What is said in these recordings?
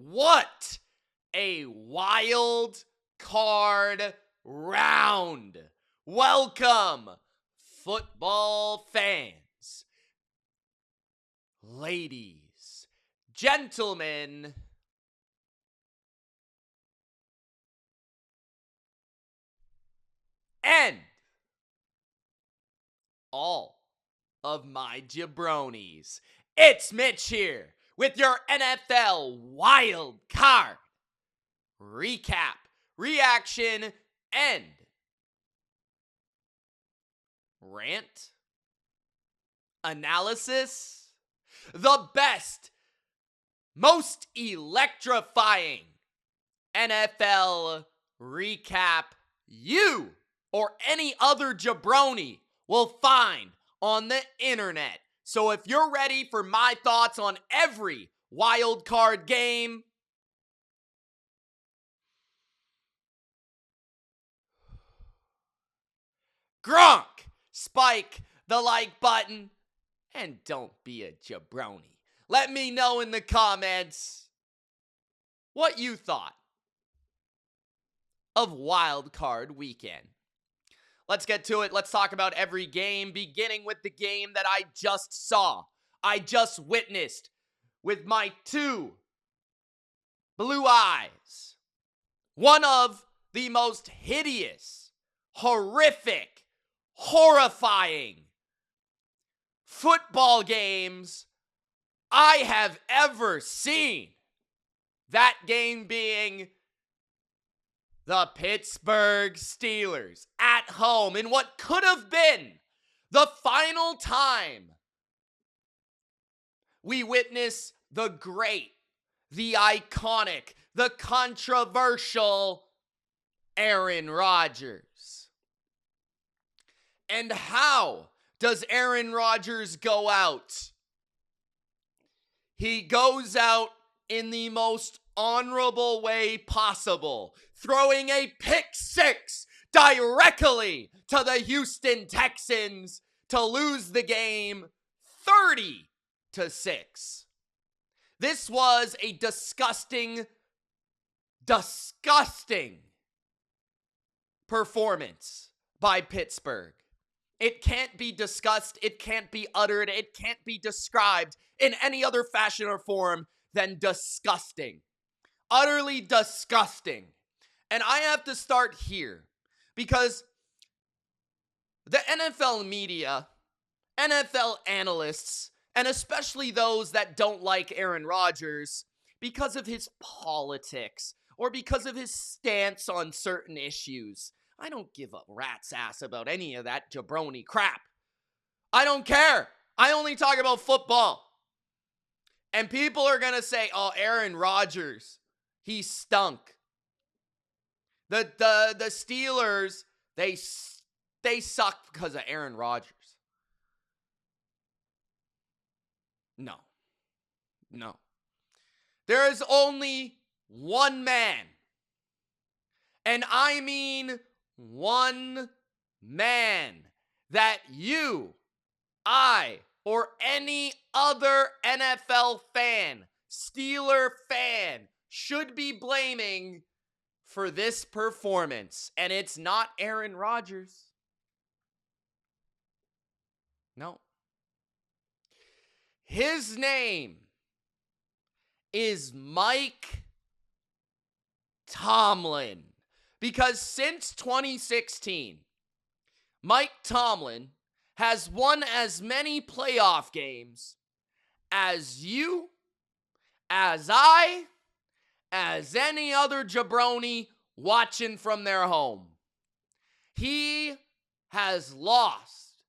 What a wild card round. Welcome, football fans, ladies, gentlemen, and all of my jabronis. It's Mitch here with your NFL wild card recap, reaction, and rant analysis. The best, most electrifying NFL recap you or any other jabroni will find on the internet. So if you're ready for my thoughts on every wild card game, Gronk, spike the like button, and don't be a jabroni. Let me know in the comments what you thought of wild card weekend. Let's get to it. Let's talk about every game, beginning with the game that I just saw. I just witnessed with my two blue eyes. One of the most hideous, horrific, horrifying football games I have ever seen. That game being the Pittsburgh Steelers at home in what could have been the final time we witness the great, the iconic, the controversial Aaron Rodgers. And how does Aaron Rodgers go out? He goes out in the most honorable way possible, throwing a pick six directly to the Houston Texans to lose the game 30-6. This was a disgusting performance by Pittsburgh. It can't be discussed, it can't be uttered, it can't be described in any other fashion or form than disgusting. Utterly disgusting. And I have to start here because the NFL media, NFL analysts, and especially those that don't like Aaron Rodgers because of his politics or because of his stance on certain issues. I don't give a rat's ass about any of that jabroni crap. I don't care. I only talk about football. And people are going to say, oh, Aaron Rodgers, he stunk. The Steelers, they suck because of Aaron Rodgers. No. There is only one man. And I mean one man that you, I, or any other NFL fan, Steeler fan, should be blaming for this performance. And it's not Aaron Rodgers. No. His name is Mike Tomlin. Because since 2016, Mike Tomlin has won as many playoff games as you, as I, as any other jabroni watching from their home. He has lost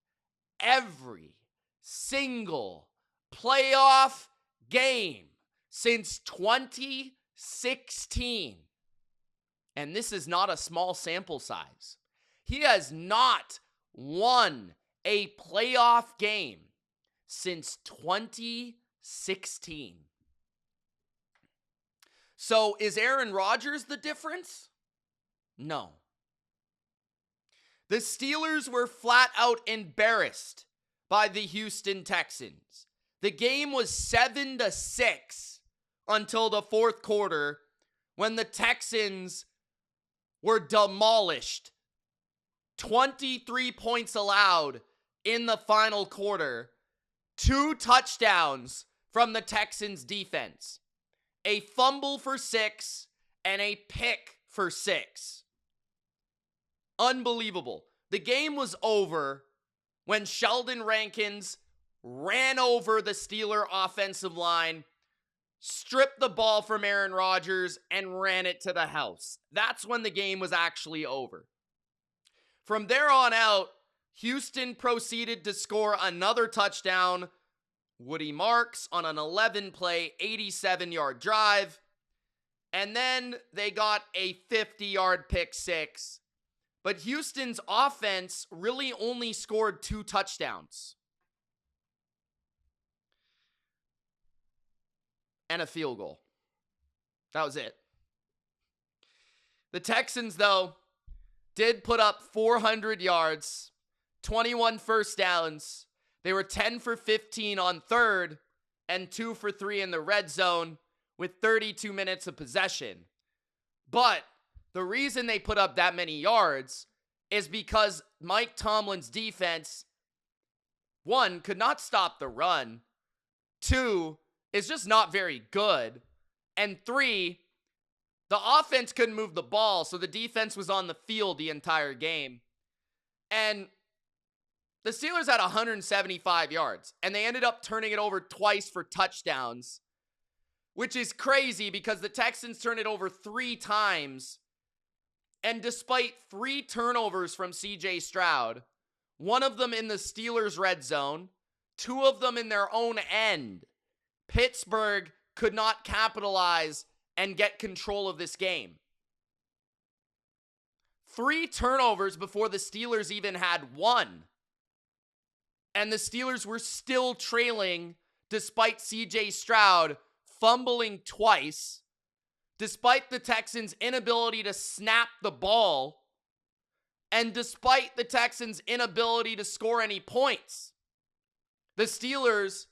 every single playoff game since 2016. And this is not a small sample size. He has not won a playoff game since 2016. So is Aaron Rodgers the difference? No. The Steelers were flat out embarrassed by the Houston Texans. The game was 7-6. until the fourth quarter when the Texans were demolished. 23 points allowed in the final quarter. 2 touchdowns from the Texans defense. A fumble for 6 and a pick for 6. Unbelievable. The game was over when Sheldon Rankins ran over the Steeler offensive line, stripped the ball from Aaron Rodgers, and ran it to the house. That's when the game was actually over. From there on out, Houston proceeded to score another touchdown. Woody Marks on an 11-play, 87-yard drive. And then they got a 50-yard pick 6. But Houston's offense really only scored 2 touchdowns. And a field goal. That was it. The Texans, though, did put up 400 yards, 21 first downs. They were 10 for 15 on third and 2 for 3 in the red zone with 32 minutes of possession. But the reason they put up that many yards is because Mike Tomlin's defense, 1, could not stop the run, 2, is just not very good, and 3, the offense couldn't move the ball, so the defense was on the field the entire game. And the Steelers had 175 yards, and they ended up turning it over twice for touchdowns, which is crazy because the Texans turned it over 3 times. And despite 3 turnovers from CJ Stroud, 1 of them in the Steelers' red zone, 2 of them in their own end, Pittsburgh could not capitalize and get control of this game. 3 turnovers before the Steelers even had 1. And the Steelers were still trailing despite CJ Stroud fumbling twice, despite the Texans' inability to snap the ball, and despite the Texans' inability to score any points. The Steelers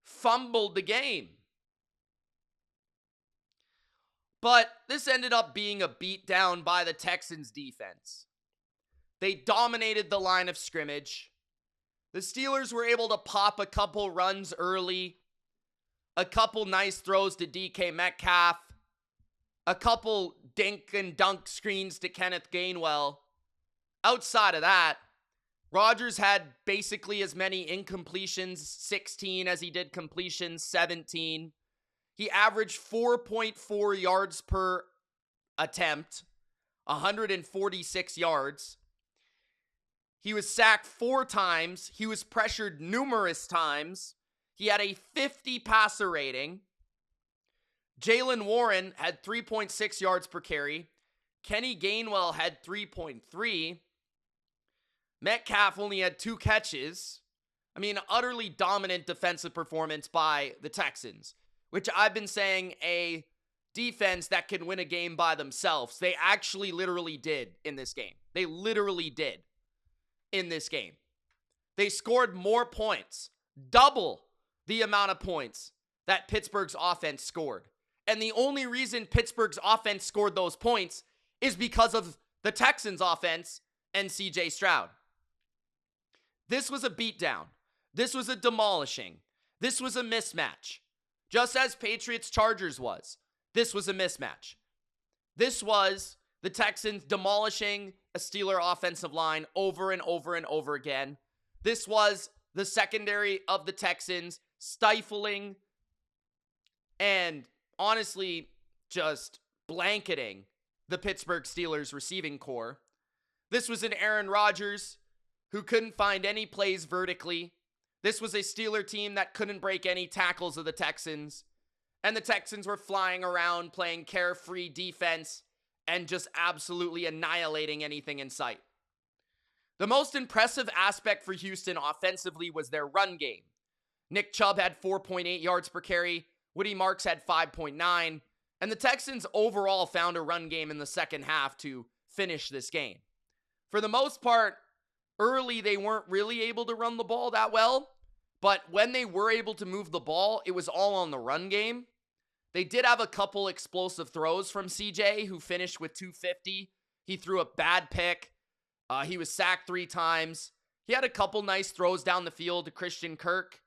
fumbled the game. But this ended up being a beatdown by the Texans defense. They dominated the line of scrimmage. The Steelers were able to pop a couple runs early, a couple nice throws to DK Metcalf, a couple dink and dunk screens to Kenneth Gainwell. Outside of that, Rodgers had basically as many incompletions, 16, as he did completions, 17. He averaged 4.4 yards per attempt, 146 yards. He was sacked 4 times. He was pressured numerous times. He had a 50 passer rating. Jalen Warren had 3.6 yards per carry. Kenny Gainwell had 3.3. Metcalf only had 2 catches. I mean, utterly dominant defensive performance by the Texans, which I've been saying a defense that can win a game by themselves. They actually literally did in this game. They literally did in this game. They scored more points, double the amount of points that Pittsburgh's offense scored. And the only reason Pittsburgh's offense scored those points is because of the Texans' offense and CJ Stroud. This was a beatdown. This was a demolishing. This was a mismatch. Just as Patriots-Chargers was. This was a mismatch. This was the Texans demolishing a Steeler offensive line over and over and over again. This was the secondary of the Texans stifling and honestly just blanketing the Pittsburgh Steelers receiving core. This was an Aaron Rodgers who couldn't find any plays vertically. This was a Steeler team that couldn't break any tackles of the Texans. And the Texans were flying around playing carefree defense and just absolutely annihilating anything in sight. The most impressive aspect for Houston offensively was their run game. Nick Chubb had 4.8 yards per carry. Woody Marks had 5.9. And the Texans overall found a run game in the second half to finish this game. For the most part, early they weren't really able to run the ball that well. But when they were able to move the ball, it was all on the run game. They did have a couple explosive throws from CJ, who finished with 250. He threw a bad pick. He was sacked 3 times. He had a couple nice throws down the field to Christian Kirk,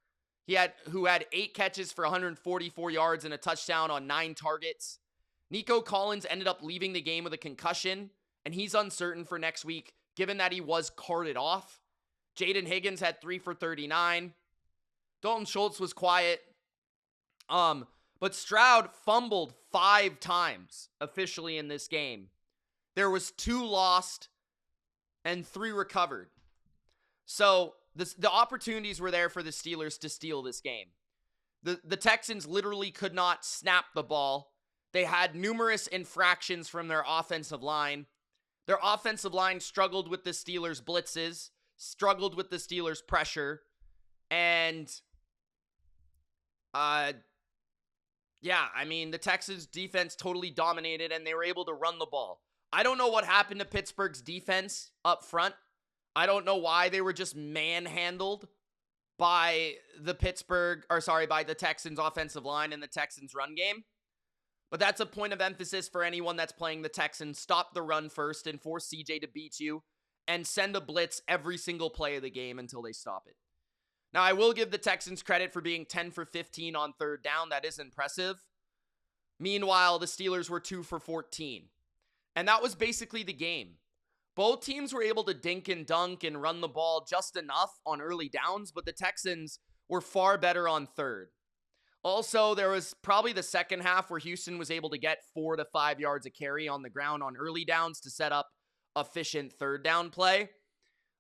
who had 8 catches for 144 yards and a touchdown on 9 targets. Nico Collins ended up leaving the game with a concussion, and he's uncertain for next week, given that he was carted off. Jaden Higgins had 3 for 39. Dalton Schultz was quiet. But Stroud fumbled 5 times officially in this game. There was 2 lost and 3 recovered. So the opportunities were there for the Steelers to steal this game. The Texans literally could not snap the ball. They had numerous infractions from their offensive line. Their offensive line struggled with the Steelers' blitzes, struggled with the Steelers' pressure, and the Texans defense totally dominated, and they were able to run the ball. I don't know what happened to Pittsburgh's defense up front. I don't know why they were just manhandled by the Texans offensive line and the Texans run game. But that's a point of emphasis for anyone that's playing the Texans. Stop the run first and force CJ to beat you, and send a blitz every single play of the game until they stop it. Now, I will give the Texans credit for being 10 for 15 on 3rd down. That is impressive. Meanwhile, the Steelers were 2 for 14. And that was basically the game. Both teams were able to dink and dunk and run the ball just enough on early downs, but the Texans were far better on 3rd. Also, there was probably the second half where Houston was able to get 4 to 5 yards a carry on the ground on early downs to set up efficient 3rd down play.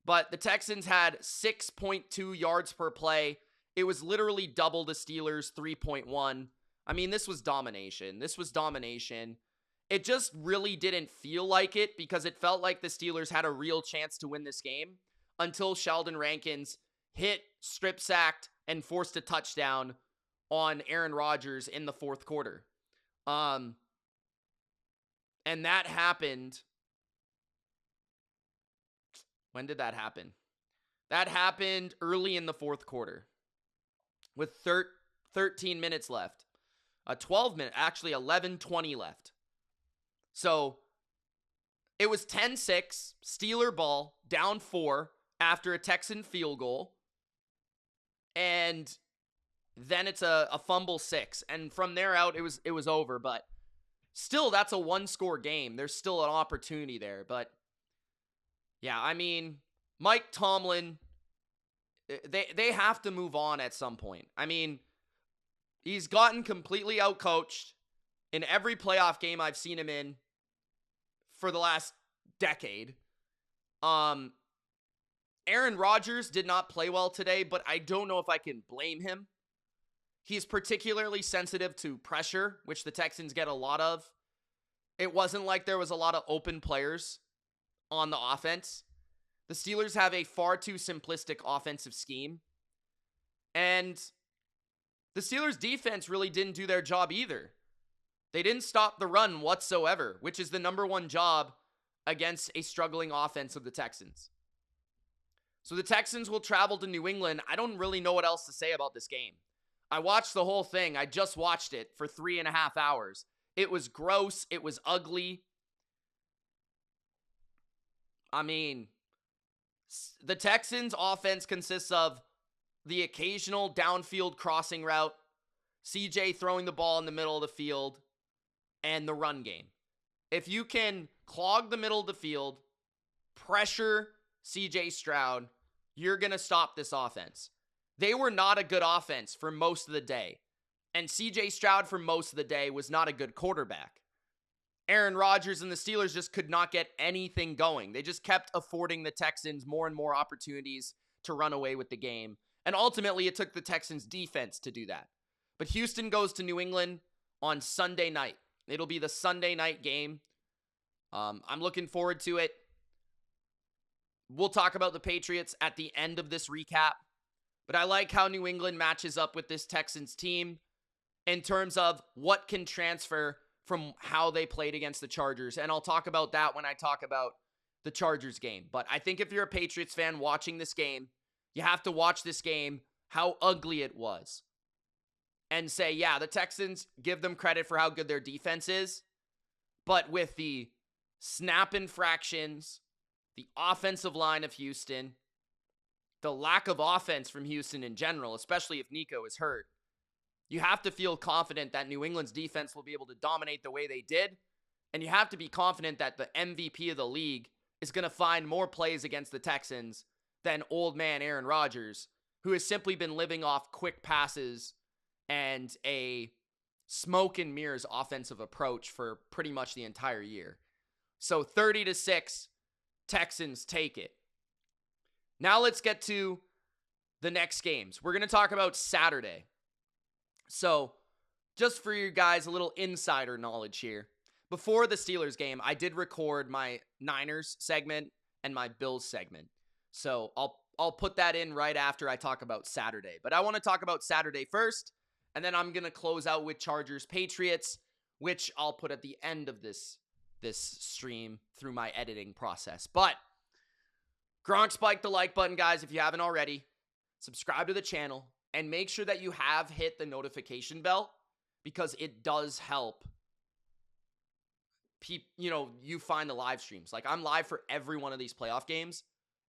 But the Texans had 6.2 yards per play. It was literally double the Steelers' 3.1. I mean, this was domination. It just really didn't feel like it, because it felt like the Steelers had a real chance to win this game until Sheldon Rankins hit, strip sacked, and forced a touchdown on Aaron Rodgers in the 4th quarter. And that happened. When did that happen? That happened early in the 4th quarter with 13 minutes left. 11:20 left. So it was 10-6, Steeler ball, down 4 after a Texan field goal. And then it's a fumble 6. And from there out, it was over. But still, that's a 1-score game. There's still an opportunity there. But yeah, I mean, Mike Tomlin, they have to move on at some point. I mean, he's gotten completely outcoached in every playoff game I've seen him in for the last decade. Aaron Rodgers did not play well today, but I don't know if I can blame him. He's particularly sensitive to pressure, which the Texans get a lot of. It wasn't like there was a lot of open players on the offense. The Steelers have a far too simplistic offensive scheme. And the Steelers defense really didn't do their job either. They didn't stop the run whatsoever, which is the number 1 job against a struggling offense of the Texans. So the Texans will travel to New England. I don't really know what else to say about this game. I watched the whole thing. I just watched it for 3.5 hours. It was gross. It was ugly. I mean, the Texans' offense consists of the occasional downfield crossing route, CJ throwing the ball in the middle of the field, and the run game. If you can clog the middle of the field, pressure CJ Stroud, you're going to stop this offense. They were not a good offense for most of the day, and CJ Stroud for most of the day was not a good quarterback. Aaron Rodgers and the Steelers just could not get anything going. They just kept affording the Texans more and more opportunities to run away with the game. And ultimately, it took the Texans' defense to do that. But Houston goes to New England on Sunday night. It'll be the Sunday night game. I'm looking forward to it. We'll talk about the Patriots at the end of this recap. But I like how New England matches up with this Texans team in terms of what can transfer from how they played against the Chargers. And I'll talk about that when I talk about the Chargers game. But I think if you're a Patriots fan watching this game, you have to watch this game, how ugly it was. and say, yeah, the Texans, give them credit for how good their defense is, but with the snap infractions, the offensive line of Houston, the lack of offense from Houston in general, especially if Nico is hurt, you have to feel confident that New England's defense will be able to dominate the way they did, and you have to be confident that the MVP of the league is going to find more plays against the Texans than old man Aaron Rodgers, who has simply been living off quick passes and a smoke and mirrors offensive approach for pretty much the entire year. So 30-6, Texans take it. Now let's get to the next games. We're going to talk about Saturday. So just for you guys, a little insider knowledge here. Before the Steelers game, I did record my Niners segment and my Bills segment. So I'll put that in right after I talk about Saturday. But I want to talk about Saturday first, and then I'm going to close out with Chargers Patriots, which I'll put at the end of this stream through my editing process. But Gronk, spike the like button, guys, if you haven't already. Subscribe to the channel and make sure that you have hit the notification bell, because it does help you find the live streams. Like, I'm live for every one of these playoff games,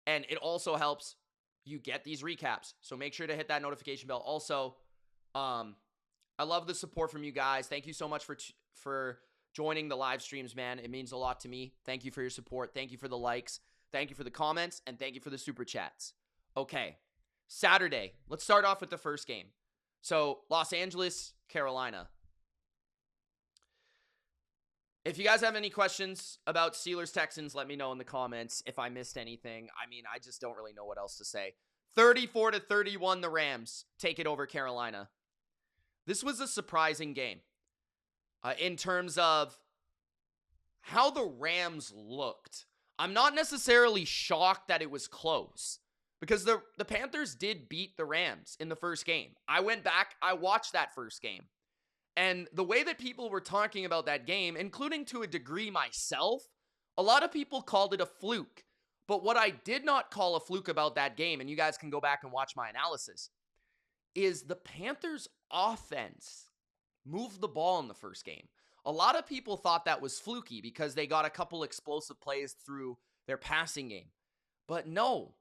and it also helps you get these recaps. So make sure to hit that notification bell. Also, I love the support from you guys. Thank you so much for joining the live streams, man. It means a lot to me. Thank you for your support. Thank you for the likes. Thank you for the comments, and thank you for the super chats. Okay, Saturday. Let's start off with the first game. So, Los Angeles, Carolina. If you guys have any questions about Steelers-Texans, let me know in the comments if I missed anything. I mean, I just don't really know what else to say. 34-31, the Rams take it over Carolina. This was a surprising game in terms of how the Rams looked. I'm not necessarily shocked that it was close, because the Panthers did beat the Rams in the first game. I went back, I watched that first game. And the way that people were talking about that game, including to a degree myself, a lot of people called it a fluke. But what I did not call a fluke about that game, and you guys can go back and watch my analysis, is the Panthers' offense moved the ball in the first game. A lot of people thought that was fluky because they got a couple explosive plays through their passing game. But no,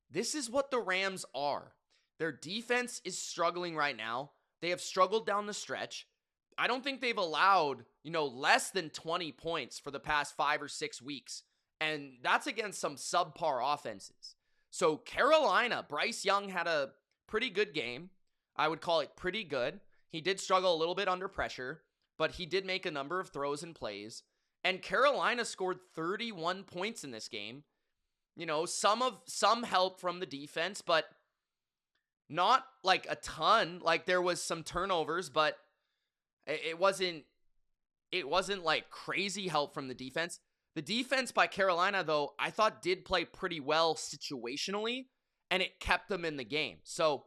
this is what the Rams are. Their defense is struggling right now. They have struggled down the stretch. I don't think they've allowed, less than 20 points for the past 5 or 6 weeks. And that's against some subpar offenses. So Carolina, Bryce Young had a pretty good game. I would call it pretty good. He did struggle a little bit under pressure, but he did make a number of throws and plays. And Carolina scored 31 points in this game. Some help from the defense, but not like a ton. Like, there was some turnovers, but it wasn't like crazy help from the defense. The defense by Carolina, though, I thought did play pretty well situationally, and it kept them in the game. So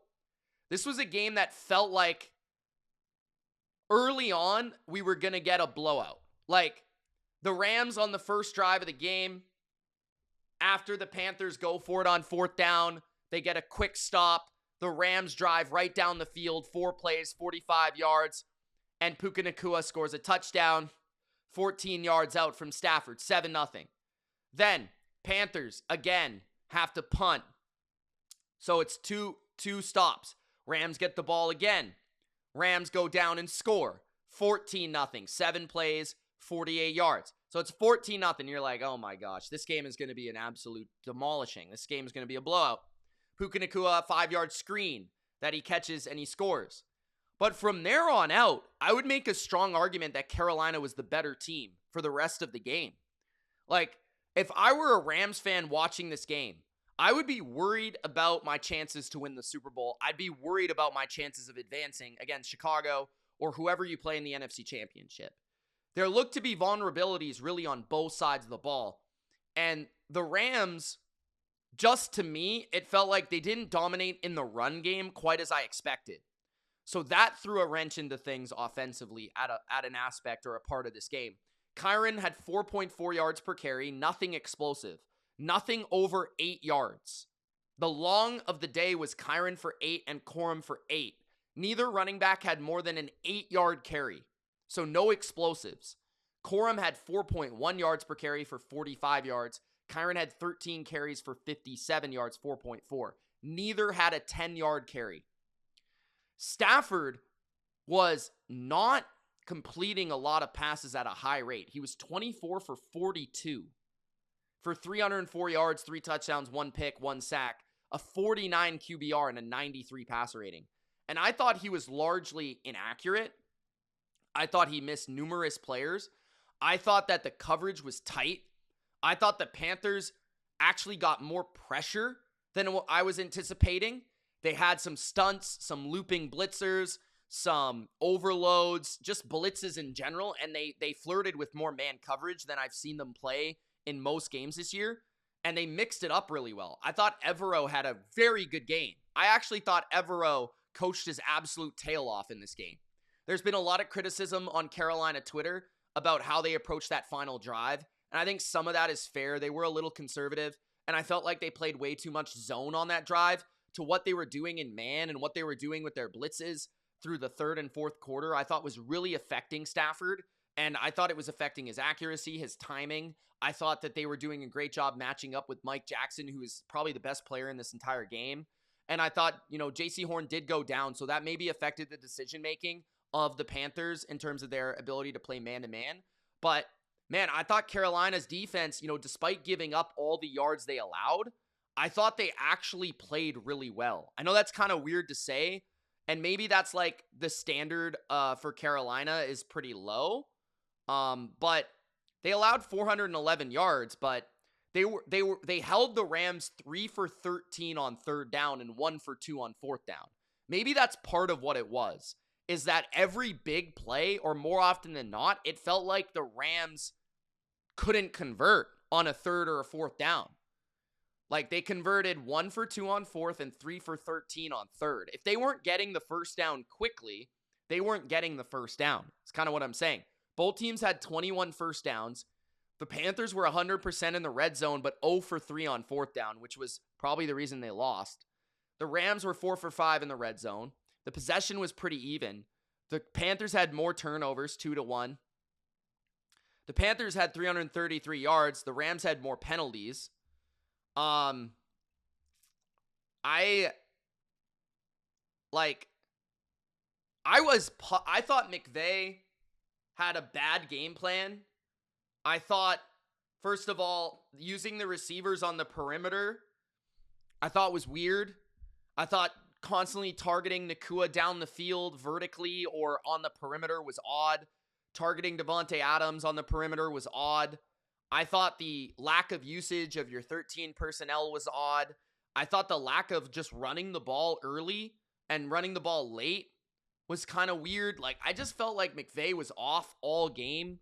this was a game that felt like early on we were going to get a blowout. Like, the Rams on the first drive of the game, after the Panthers go for it on fourth down, they get a quick stop. The Rams drive right down the field, 4 plays, 45 yards, and Puka Nacua scores a touchdown, 14 yards out from Stafford, 7-0. Then Panthers, again, have to punt. So it's two stops. Rams get the ball again. Rams go down and score, 14-0, 7 plays, 48 yards. So it's 14-0. You're like, oh my gosh, this game is going to be an absolute demolishing. This game is going to be a blowout. Puka Nacua, 5-yard screen that he catches and he scores. But from there on out, I would make a strong argument that Carolina was the better team for the rest of the game. Like, if I were a Rams fan watching this game, I would be worried about my chances to win the Super Bowl. I'd be worried about my chances of advancing against Chicago or whoever you play in the NFC Championship. There looked to be vulnerabilities really on both sides of the ball. And the Rams, just to me, it felt like they didn't dominate in the run game quite as I expected. So that threw a wrench into things offensively at an aspect or a part of this game. Kyren had 4.4 yards per carry, nothing explosive, nothing over 8 yards. The long of the day was Kyren for 8 and Corum for 8. Neither running back had more than an 8-yard carry, so no explosives. Corum had 4.1 yards per carry for 45 yards. Kyren had 13 carries for 57 yards, 4.4. Neither had a 10-yard carry. Stafford was not completing a lot of passes at a high rate. He was 24 for 42 for 304 yards, 3 touchdowns, 1 pick, 1 sack, a 49 QBR, and a 93 passer rating. And I thought he was largely inaccurate. I thought he missed numerous players. I thought that the coverage was tight. I thought the Panthers actually got more pressure than what I was anticipating. They had some stunts, some looping blitzers, some overloads, just blitzes in general, and they flirted with more man coverage than I've seen them play in most games this year, and they mixed it up really well. I thought Evero had a very good game. I actually thought Evero coached his absolute tail off in this game. There's been a lot of criticism on Carolina Twitter about how they approached that final drive, and I think some of that is fair. They were a little conservative, and I felt like they played way too much zone on that drive to what they were doing in man and what they were doing with their blitzes through the third and fourth quarter. I thought was really affecting Stafford, and I thought it was affecting his accuracy, his timing. I thought that they were doing a great job matching up with Mike Jackson, who is probably the best player in this entire game. And I thought, J.C. Horn did go down, so that maybe affected the decision-making of the Panthers in terms of their ability to play man-to-man. But, man, I thought Carolina's defense, despite giving up all the yards they allowed, I thought they actually played really well. I know that's kind of weird to say, and maybe that's like the standard for Carolina is pretty low. But they allowed 411 yards, but they held the Rams 3 for 13 on third down and 1 for 2 on fourth down. Maybe that's part of what it was, is that every big play, or more often than not, it felt like the Rams couldn't convert on a third or a fourth down. Like, they converted 1 for 2 on fourth and 3 for 13 on third. If they weren't getting the first down quickly, they weren't getting the first down. It's kind of what I'm saying. Both teams had 21 first downs. The Panthers were 100% in the red zone, but 0 for 3 on fourth down, which was probably the reason they lost. The Rams were 4 for 5 in the red zone. The possession was pretty even. The Panthers had more turnovers, 2-1. The Panthers had 333 yards. The Rams had more penalties. I thought McVay had a bad game plan. I thought, first of all, using the receivers on the perimeter, I thought was weird. I thought constantly targeting Nacua down the field vertically or on the perimeter was odd. Targeting Davante Adams on the perimeter was odd. I thought the lack of usage of your 13 personnel was odd. I thought the lack of just running the ball early and running the ball late was kind of weird. Like, I just felt like McVay was off all game.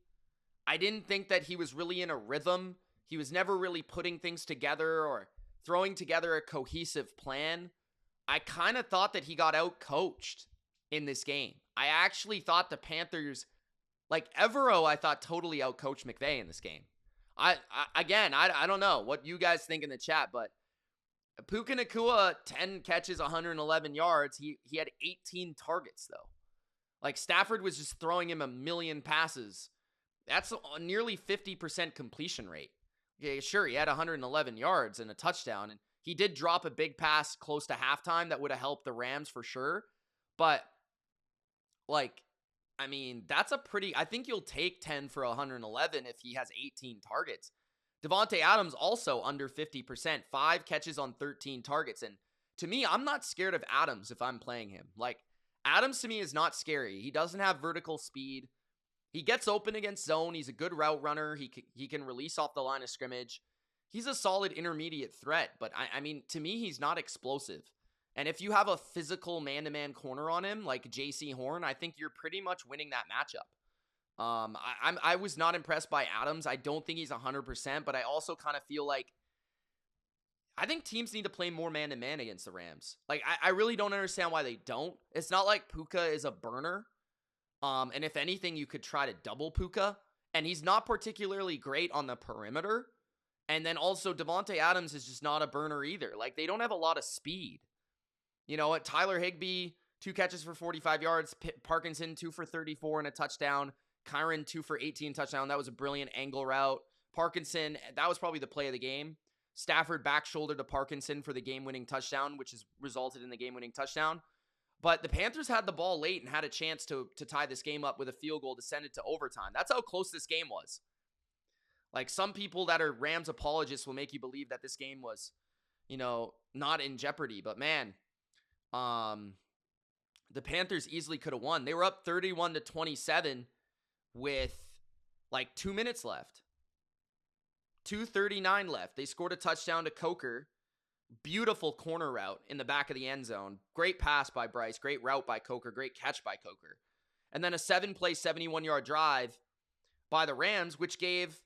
I didn't think that he was really in a rhythm. He was never really putting things together or throwing together a cohesive plan. I kind of thought that he got out-coached in this game. I actually thought the Panthers, like Evero, I thought totally out-coached McVay in this game. I don't know what you guys think in the chat, but Puka Nacua, 10 catches, 111 yards. He had 18 targets, though. Like, Stafford was just throwing him a million passes. That's a nearly 50% completion rate. Yeah, sure, he had 111 yards and a touchdown, and he did drop a big pass close to halftime that would have helped the Rams for sure. But, that's a pretty... I think you'll take 10 for 111 if he has 18 targets. Davante Adams also under 50%, 5 catches on 13 targets. And to me, I'm not scared of Adams if I'm playing him. Like, Adams to me is not scary. He doesn't have vertical speed. He gets open against zone. He's a good route runner. He can release off the line of scrimmage. He's a solid intermediate threat, but to me, he's not explosive. And if you have a physical man-to-man corner on him, like J.C. Horn, I think you're pretty much winning that matchup. I was not impressed by Adams. I don't think he's 100%, but I also kind of feel like I think teams need to play more man-to-man against the Rams. Like, I really don't understand why they don't. It's not like Puka is a burner. And if anything, you could try to double Puka. And he's not particularly great on the perimeter. And then also, Davante Adams is just not a burner either. Like, they don't have a lot of speed. You know what? Tyler Higbee 2 catches for 45 yards. Parkinson, 2 for 34 and a touchdown. Kyron, 2 for 18 touchdown. That was a brilliant angle route. Parkinson, that was probably the play of the game. Stafford back shoulder to Parkinson for the game-winning touchdown, which has resulted in the game-winning touchdown. But the Panthers had the ball late and had a chance to tie this game up with a field goal to send it to overtime. That's how close this game was. Like, some people that are Rams apologists will make you believe that this game was, not in jeopardy. But man, the Panthers easily could have won. They were up 31-27 with like 2 minutes left. 2:39 left. They scored a touchdown to Coker. Beautiful corner route in the back of the end zone. Great pass by Bryce. Great route by Coker. Great catch by Coker. And then a 7-play, 71-yard drive by the Rams, which gave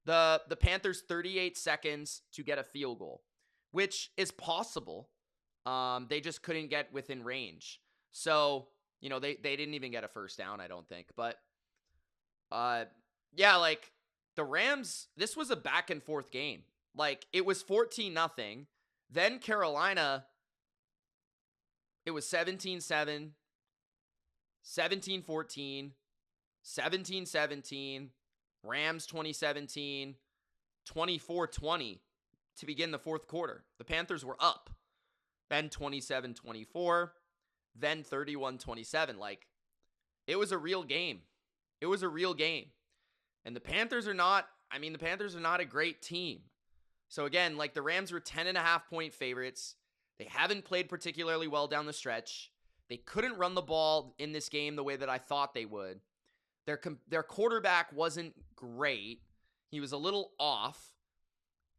the Panthers 38 seconds to get a field goal, which is possible. They just couldn't get within range. So, they didn't even get a first down, I don't think. But, yeah, like, the Rams, this was a back and forth game. Like, it was 14-0. Then Carolina, it was 17-7, 17-14, 17-17, Rams 2017, 24-20 to begin the fourth quarter. The Panthers were up. Then 27-24, then 31-27. Like, it was a real game. It was a real game. And the Panthers are not a great team. So again, like, the Rams were 10.5-point favorites. They haven't played particularly well down the stretch. They couldn't run the ball in this game the way that I thought they would. Their quarterback wasn't great. He was a little off.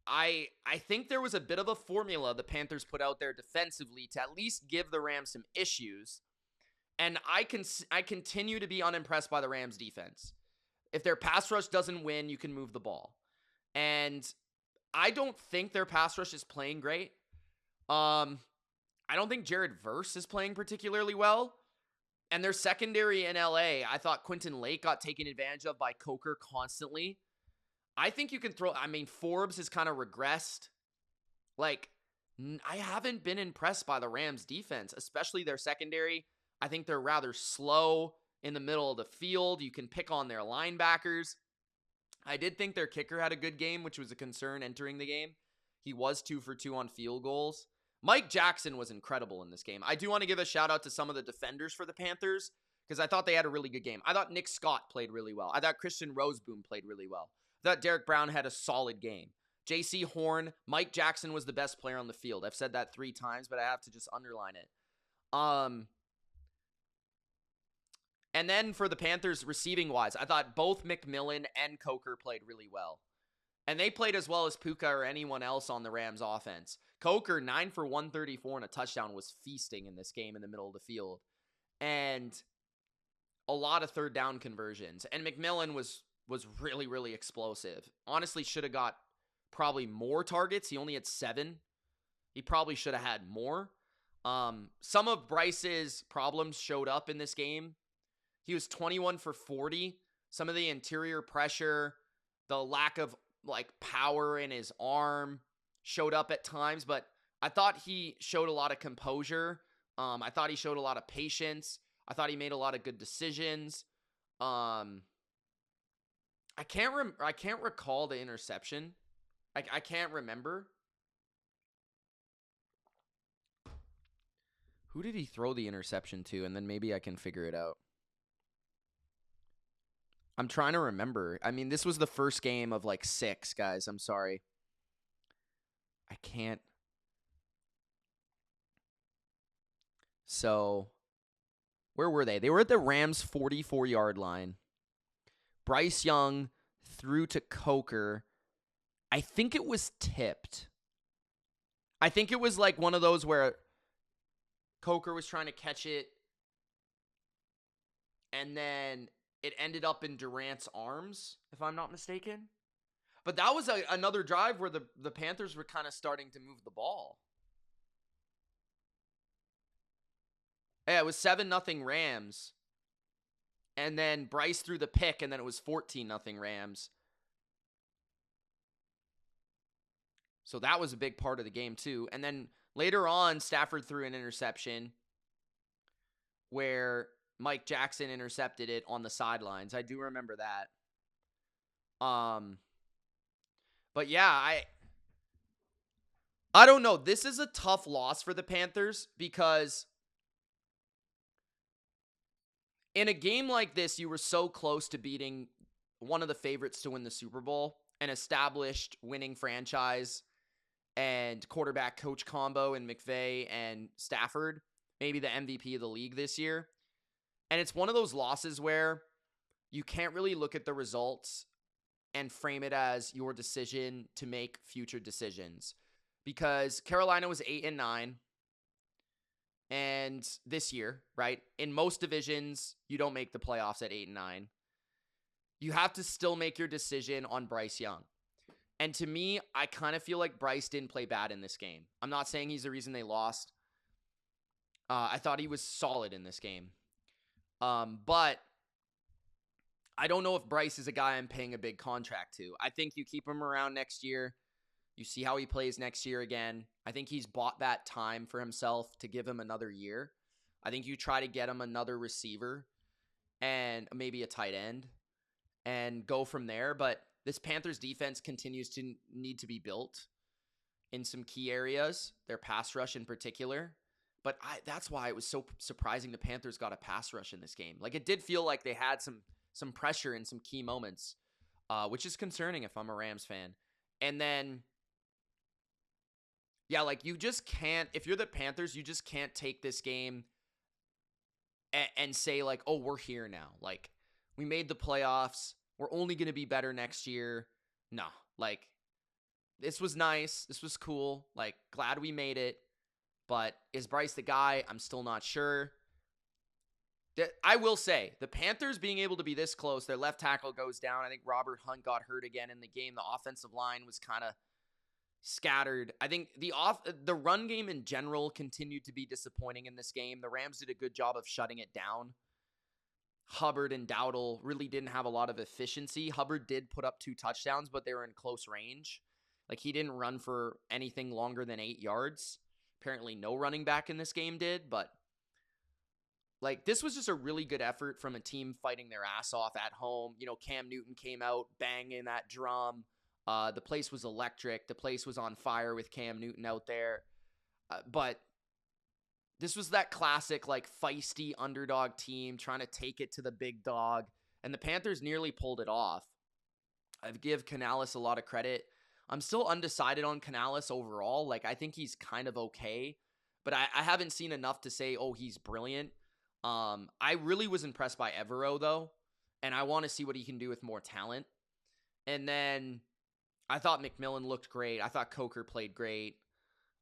I think there was a bit of a formula the Panthers put out there defensively to at least give the Rams some issues. And I continue to be unimpressed by the Rams defense. If their pass rush doesn't win, you can move the ball. And I don't think their pass rush is playing great. I don't think Jared Verse is playing particularly well. And their secondary in LA, I thought Quentin Lake got taken advantage of by Coker constantly. I think you can Forbes has kind of regressed. Like, I haven't been impressed by the Rams defense, especially their secondary. I think they're rather slow in the middle of the field. You can pick on their linebackers. I did think their kicker had a good game, which was a concern entering the game. He was 2 for 2 on field goals. Mike Jackson was incredible in this game. I do want to give a shout out to some of the defenders for the Panthers because I thought they had a really good game. I thought Nick Scott played really well. I thought Christian Roseboom played really well. I thought Derek Brown had a solid game. J.C. Horn, Mike Jackson was the best player on the field. I've said that 3 times, but I have to just underline it. And then for the Panthers receiving-wise, I thought both McMillan and Coker played really well. And they played as well as Puka or anyone else on the Rams offense. Coker, 9 for 134 and a touchdown, was feasting in this game in the middle of the field. And a lot of third down conversions. And McMillan was really, really explosive. Honestly, should have got probably more targets. He only had 7. He probably should have had more. Some of Bryce's problems showed up in this game. He was 21 for 40. Some of the interior pressure, the lack of power in his arm showed up at times, but I thought he showed a lot of composure. I thought he showed a lot of patience. I thought he made a lot of good decisions. I can't recall the interception. I can't remember. Who did he throw the interception to? And then maybe I can figure it out. I'm trying to remember. I mean, this was the first game of 6, guys. I'm sorry. I can't. So, where were they? They were at the Rams' 44-yard line. Bryce Young threw to Coker. I think it was tipped. I think it was one of those where Coker was trying to catch it, and then it ended up in Durant's arms, if I'm not mistaken. But that was another drive where the Panthers were kind of starting to move the ball. Yeah, it was 7-0 Rams. And then Bryce threw the pick, and then it was 14-0 Rams. So that was a big part of the game, too. And then later on, Stafford threw an interception. where Mike Jackson intercepted it on the sidelines. I do remember that. But yeah, I don't know. This is a tough loss for the Panthers because in a game like this, you were so close to beating one of the favorites to win the Super Bowl, an established winning franchise and quarterback coach combo in McVay and Stafford, maybe the MVP of the league this year. And it's one of those losses where you can't really look at the results and frame it as your decision to make future decisions. Because Carolina was 8-9, and this year, right? In most divisions, you don't make the playoffs at 8-9. You have to still make your decision on Bryce Young. And to me, I kind of feel like Bryce didn't play bad in this game. I'm not saying he's the reason they lost. I thought he was solid in this game. But I don't know if Bryce is a guy I'm paying a big contract to. I think you keep him around next year. You see how he plays next year again. I think he's bought that time for himself to give him another year. I think you try to get him another receiver and maybe a tight end and go from there. But this Panthers defense continues to need to be built in some key areas, their pass rush in particular. But that's why it was so surprising the Panthers got a pass rush in this game. Like, it did feel like they had some pressure in some key moments, which is concerning if I'm a Rams fan. And then, yeah, like, you just can't, if you're the Panthers, you just can't take this game and say, like, oh, we're here now. Like, we made the playoffs. We're only going to be better next year. No, like, this was nice. This was cool. Like, glad we made it. But is Bryce the guy? I'm still not sure. I will say, the Panthers being able to be this close, their left tackle goes down. I think Robert Hunt got hurt again in the game. The offensive line was kind of scattered. I think the run game in general continued to be disappointing in this game. The Rams did a good job of shutting it down. Hubbard and Dowdle really didn't have a lot of efficiency. Hubbard did put up 2 touchdowns, but they were in close range. Like, he didn't run for anything longer than 8 yards. Apparently no running back in this game did, but like, this was just a really good effort from a team fighting their ass off at home. You know, Cam Newton came out banging that drum. The place was electric. The place was on fire with Cam Newton out there. But this was that classic, like, feisty underdog team trying to take it to the big dog. And the Panthers nearly pulled it off. I give Canales a lot of credit. I'm still undecided on Canales overall. Like, I think he's kind of okay. But I haven't seen enough to say, oh, he's brilliant. I really was impressed by Evero, though. And I want to see what he can do with more talent. And then I thought McMillan looked great. I thought Coker played great.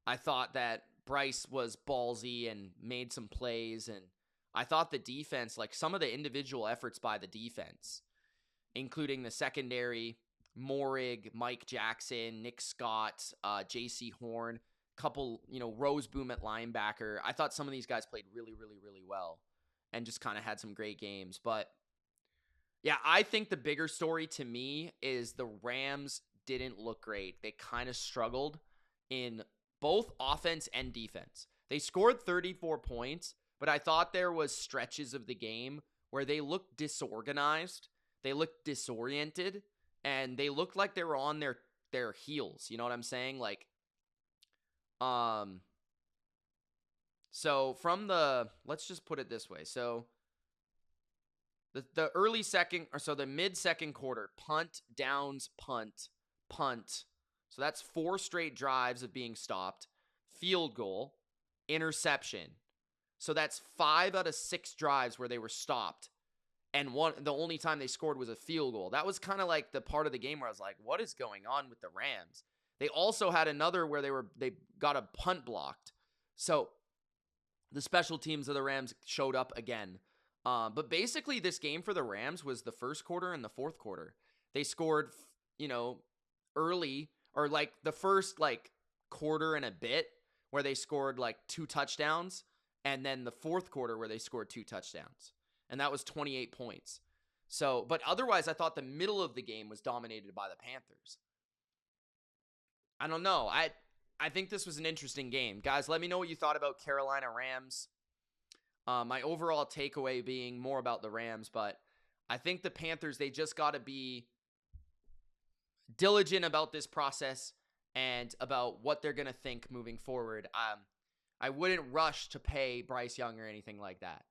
I thought that Bryce was ballsy and made some plays. And I thought the defense, like, some of the individual efforts by the defense, including the secondary, Morig, Mike Jackson, Nick Scott, J.C. Horn, couple, Roseboom at linebacker. I thought some of these guys played really, really, really well and just kind of had some great games. But yeah, I think the bigger story to me is the Rams didn't look great. They kind of struggled in both offense and defense. They scored 34 points, but I thought there was stretches of the game where they looked disorganized, they looked disoriented, and they looked like they were on their heels. You know what I'm saying? Like, so let's just put it this way. So the early second, or so the mid second quarter, punt, downs, punt. So that's 4 straight drives of being stopped, field goal, interception. So that's 5 out of 6 drives where they were stopped. And the only time they scored was a field goal. That was kind of like the part of the game where I was like, what is going on with the Rams? They also had another where they got a punt blocked. So the special teams of the Rams showed up again. But basically this game for the Rams was the first quarter and the fourth quarter. They scored, early, or like the first quarter and a bit where they scored 2 touchdowns, and then the fourth quarter where they scored 2 touchdowns. And that was 28 points. So, but otherwise, I thought the middle of the game was dominated by the Panthers. I don't know. I think this was an interesting game. Guys, let me know what you thought about Carolina Rams. My overall takeaway being more about the Rams, but I think the Panthers, they just got to be diligent about this process and about what they're going to think moving forward. I wouldn't rush to pay Bryce Young or anything like that.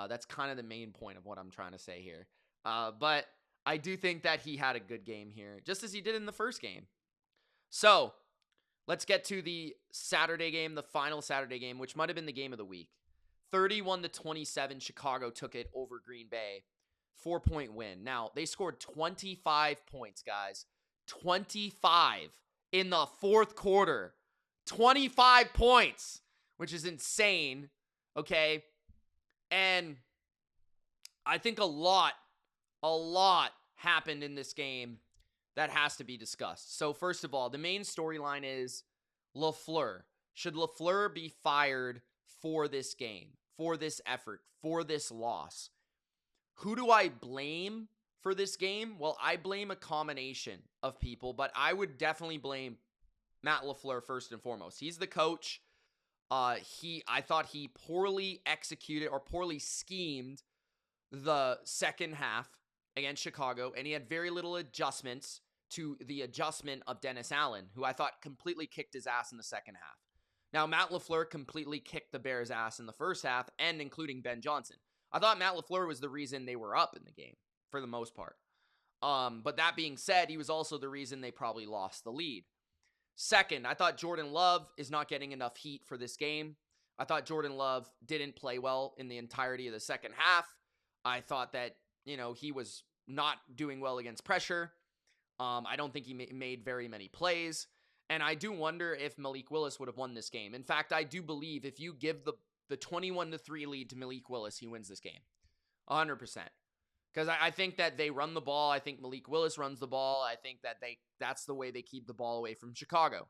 That's kind of the main point of what I'm trying to say here. But I do think that he had a good game here, just as he did in the first game. So let's get to the Saturday game, the final Saturday game, which might have been the game of the week. 31-27, Chicago took it over Green Bay. 4-point win. Now, they scored 25 points, guys. 25 in the fourth quarter. 25 points, which is insane, okay? And I think a lot happened in this game that has to be discussed. So first of all, the main storyline is LaFleur. Should LaFleur be fired for this game, for this effort, for this loss? Who do I blame for this game? Well, I blame a combination of people, but I would definitely blame Matt LaFleur first and foremost. He's the coach. I thought he poorly executed or poorly schemed the second half against Chicago, and he had very little adjustments to the adjustment of Dennis Allen, who I thought completely kicked his ass in the second half. Now, Matt LaFleur completely kicked the Bears' ass in the first half, and including Ben Johnson. I thought Matt LaFleur was the reason they were up in the game, for the most part. But that being said, he was also the reason they probably lost the lead. Second, I thought Jordan Love is not getting enough heat for this game. I thought Jordan Love didn't play well in the entirety of the second half. I thought that, he was not doing well against pressure. I don't think he made very many plays. And I do wonder if Malik Willis would have won this game. In fact, I do believe if you give the 21-3 lead to Malik Willis, he wins this game. 100%. Because I think that they run the ball. I think Malik Willis runs the ball. I think that that's the way they keep the ball away from Chicago.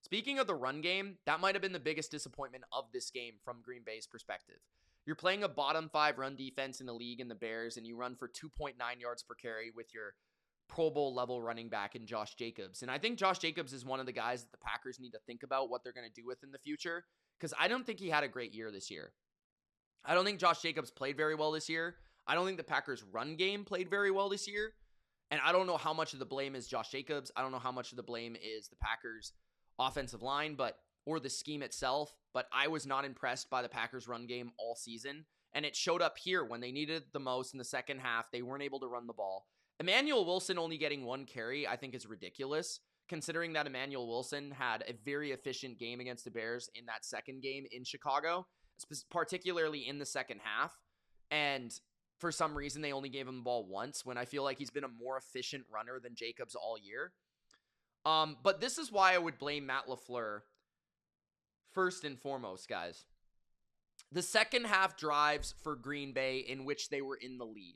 Speaking of the run game, that might have been the biggest disappointment of this game from Green Bay's perspective. You're playing a bottom 5 run defense in the league in the Bears, and you run for 2.9 yards per carry with your Pro Bowl level running back in Josh Jacobs. And I think Josh Jacobs is one of the guys that the Packers need to think about what they're going to do with in the future, because I don't think he had a great year this year. I don't think Josh Jacobs played very well this year. I don't think the Packers' run game played very well this year. And I don't know how much of the blame is Josh Jacobs. I don't know how much of the blame is the Packers' offensive line, or the scheme itself. But I was not impressed by the Packers' run game all season. And it showed up here when they needed it the most in the second half. They weren't able to run the ball. Emmanuel Wilson only getting 1 carry, I think, is ridiculous, considering that Emmanuel Wilson had a very efficient game against the Bears in that second game in Chicago, particularly in the second half. And for some reason, they only gave him the ball once, when I feel like he's been a more efficient runner than Jacobs all year. But this is why I would blame Matt LaFleur first and foremost, guys. The second half drives for Green Bay in which they were in the lead.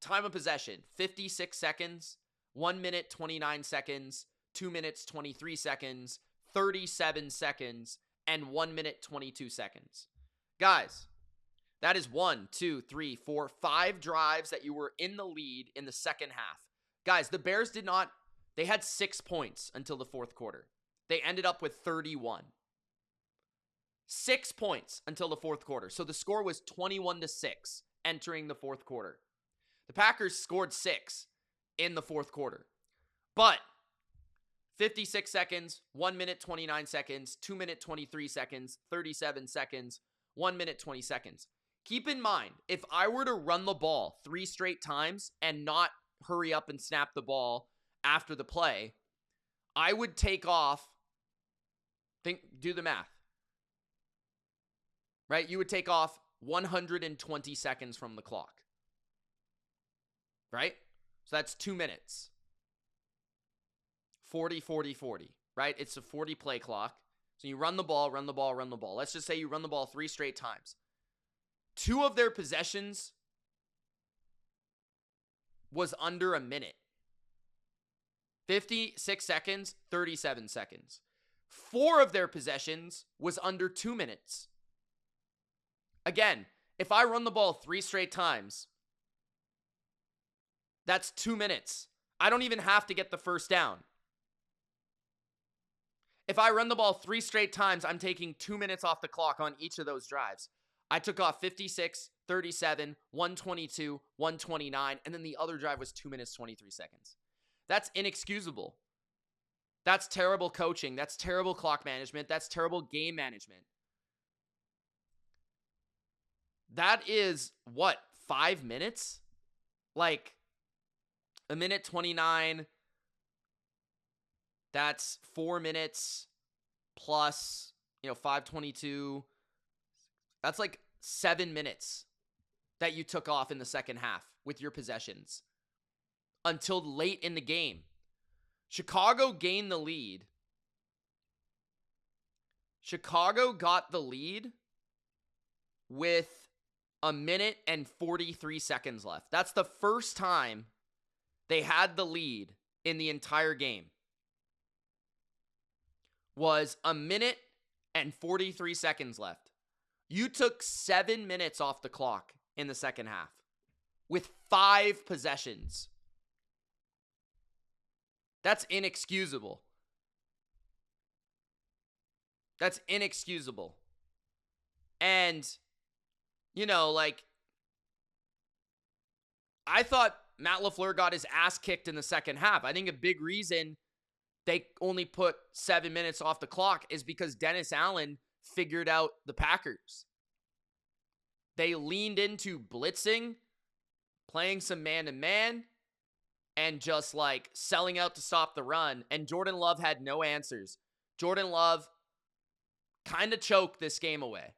Time of possession, 56 seconds, 1 minute, 29 seconds, 2 minutes, 23 seconds, 37 seconds, and 1 minute, 22 seconds. Guys, that is 1, 2, 3, 4, 5 drives that you were in the lead in the second half. Guys, the Bears they had 6 points until the fourth quarter. They ended up with 31. 6 points until the fourth quarter. So the score was 21-6 entering the fourth quarter. The Packers scored 6 in the fourth quarter. But 56 seconds, 1 minute, 29 seconds, 2 minute, 23 seconds, 37 seconds, 1 minute, 20 seconds. Keep in mind, if I were to run the ball 3 straight times and not hurry up and snap the ball after the play, I would take off, do the math, right? You would take off 120 seconds from the clock. Right? So that's 2 minutes. 40, 40, 40, right? It's a 40 play clock. So you run the ball, run the ball, run the ball. Let's just say you run the ball 3 straight times. 2 of their possessions was under a minute. 56 seconds, 37 seconds. 4 of their possessions was under 2 minutes. Again, if I run the ball 3 straight times, that's 2 minutes. I don't even have to get the first down. If I run the ball 3 straight times, I'm taking 2 minutes off the clock on each of those drives. I took off 56, 37, 122, 129, and then the other drive was 2 minutes, 23 seconds. That's inexcusable. That's terrible coaching. That's terrible clock management. That's terrible game management. That is, what, 5 minutes? Like, a minute 29, that's 4 minutes plus, 5:22. That's like 7 minutes that you took off in the second half with your possessions until late in the game. Chicago gained the lead. Chicago got the lead with a minute and 43 seconds left. That's the first time they had the lead in the entire game. Was a minute and 43 seconds left. You took 7 minutes off the clock in the second half with 5 possessions. That's inexcusable. That's inexcusable. And, I thought Matt LaFleur got his ass kicked in the second half. I think a big reason they only put 7 minutes off the clock is because Dennis Allen figured out the Packers. They leaned into blitzing, playing some man-to-man, and just selling out to stop the run. And Jordan Love had no answers. Jordan Love kind of choked this game away.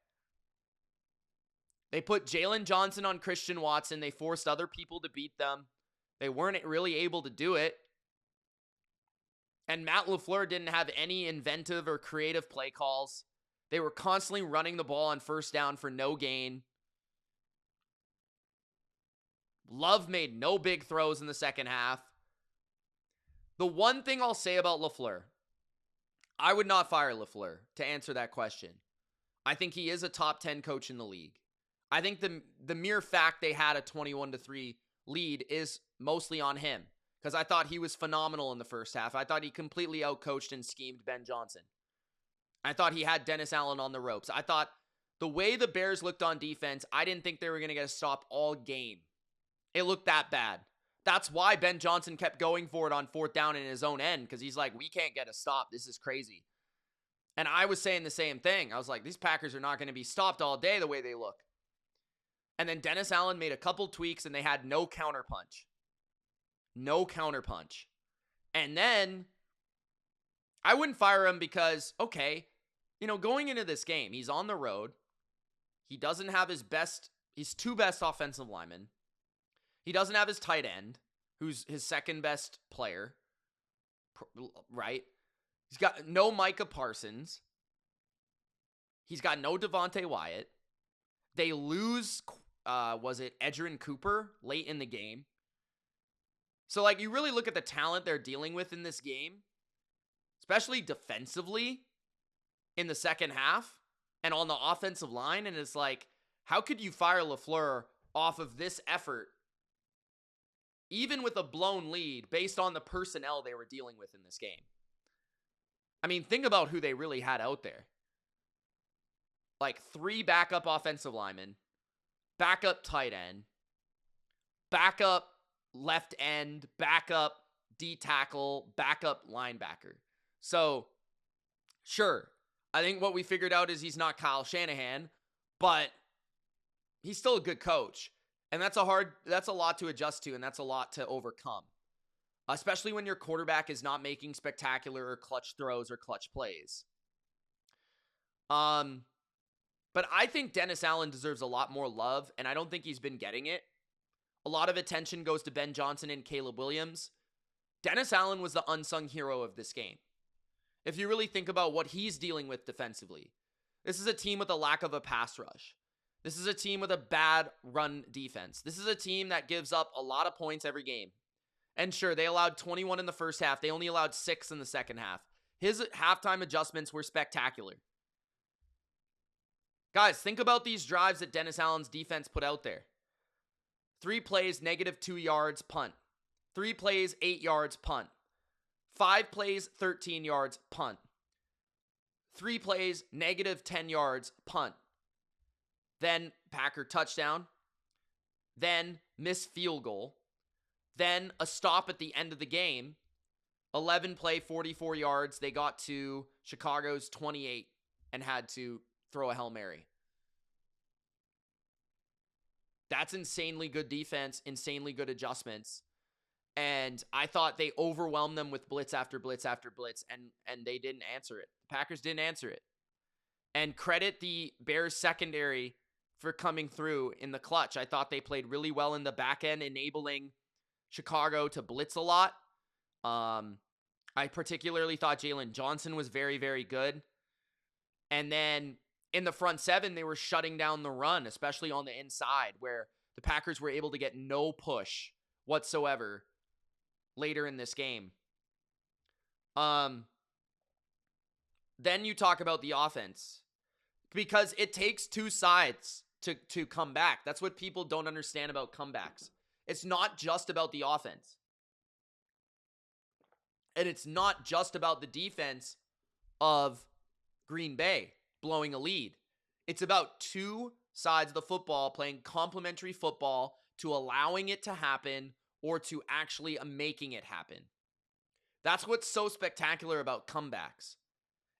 They put Jalen Johnson on Christian Watson. They forced other people to beat them. They weren't really able to do it. And Matt LaFleur didn't have any inventive or creative play calls. They were constantly running the ball on first down for no gain. Love made no big throws in the second half. The one thing I'll say about LaFleur, I would not fire LaFleur to answer that question. I think he is a top 10 coach in the league. I think the mere fact they had a 21-3 lead is mostly on him, because I thought he was phenomenal in the first half. I thought he completely outcoached and schemed Ben Johnson. I thought he had Dennis Allen on the ropes. I thought the way the Bears looked on defense, I didn't think they were going to get a stop all game. It looked that bad. That's why Ben Johnson kept going for it on fourth down in his own end, because he's like, we can't get a stop. This is crazy. And I was saying the same thing. I was like, these Packers are not going to be stopped all day the way they look. And then Dennis Allen made a couple tweaks, and they had no counterpunch. No counterpunch. And then I wouldn't fire him because, okay, going into this game, he's on the road. He doesn't have his two best offensive linemen. He doesn't have his tight end, who's his second best player, right? He's got no Micah Parsons. He's got no Devontae Wyatt. They lose, Edgerrin Cooper late in the game. So, you really look at the talent they're dealing with in this game, especially defensively in the second half and on the offensive line, and it's how could you fire LaFleur off of this effort, even with a blown lead, based on the personnel they were dealing with in this game? I mean, think about who they really had out there. 3 backup offensive linemen, backup tight end, backup left end, backup D tackle, backup linebacker. So, sure, I think what we figured out is he's not Kyle Shanahan, but he's still a good coach. And that's a lot to adjust to, and that's a lot to overcome. Especially when your quarterback is not making spectacular or clutch throws or clutch plays. But I think Dennis Allen deserves a lot more love, and I don't think he's been getting it. A lot of attention goes to Ben Johnson and Caleb Williams. Dennis Allen was the unsung hero of this game. If you really think about what he's dealing with defensively, this is a team with a lack of a pass rush. This is a team with a bad run defense. This is a team that gives up a lot of points every game. And sure, they allowed 21 in the first half. They only allowed 6 in the second half. His halftime adjustments were spectacular. Guys, think about these drives that Dennis Allen's defense put out there. 3 plays, -2 yards, punt. 3 plays, 8 yards, punt. 5 plays, 13 yards, punt. 3 plays, -10 yards, punt. then Packer touchdown, then missed field goal, then a stop at the end of the game, 11 play, 44 yards. They got to Chicago's 28 and had to throw a Hail Mary. That's insanely good defense, insanely good adjustments. And I thought they overwhelmed them with blitz after blitz after blitz, and they didn't answer it. The Packers didn't answer it. And credit the Bears secondary for coming through in the clutch. I thought they played really well in the back end, enabling Chicago to blitz a lot. I particularly thought Jalen Johnson was very, very good. And then in the front seven, they were shutting down the run, especially on the inside, where the Packers were able to get no push whatsoever later in this game. Then you talk about the offense, because it takes two sides to come back. That's what people don't understand about comebacks. It's not just about the offense. And it's not just about the defense of Green Bay blowing a lead. It's about two sides of the football playing complementary football to allowing it to happen or to actually making it happen. That's what's so spectacular about comebacks,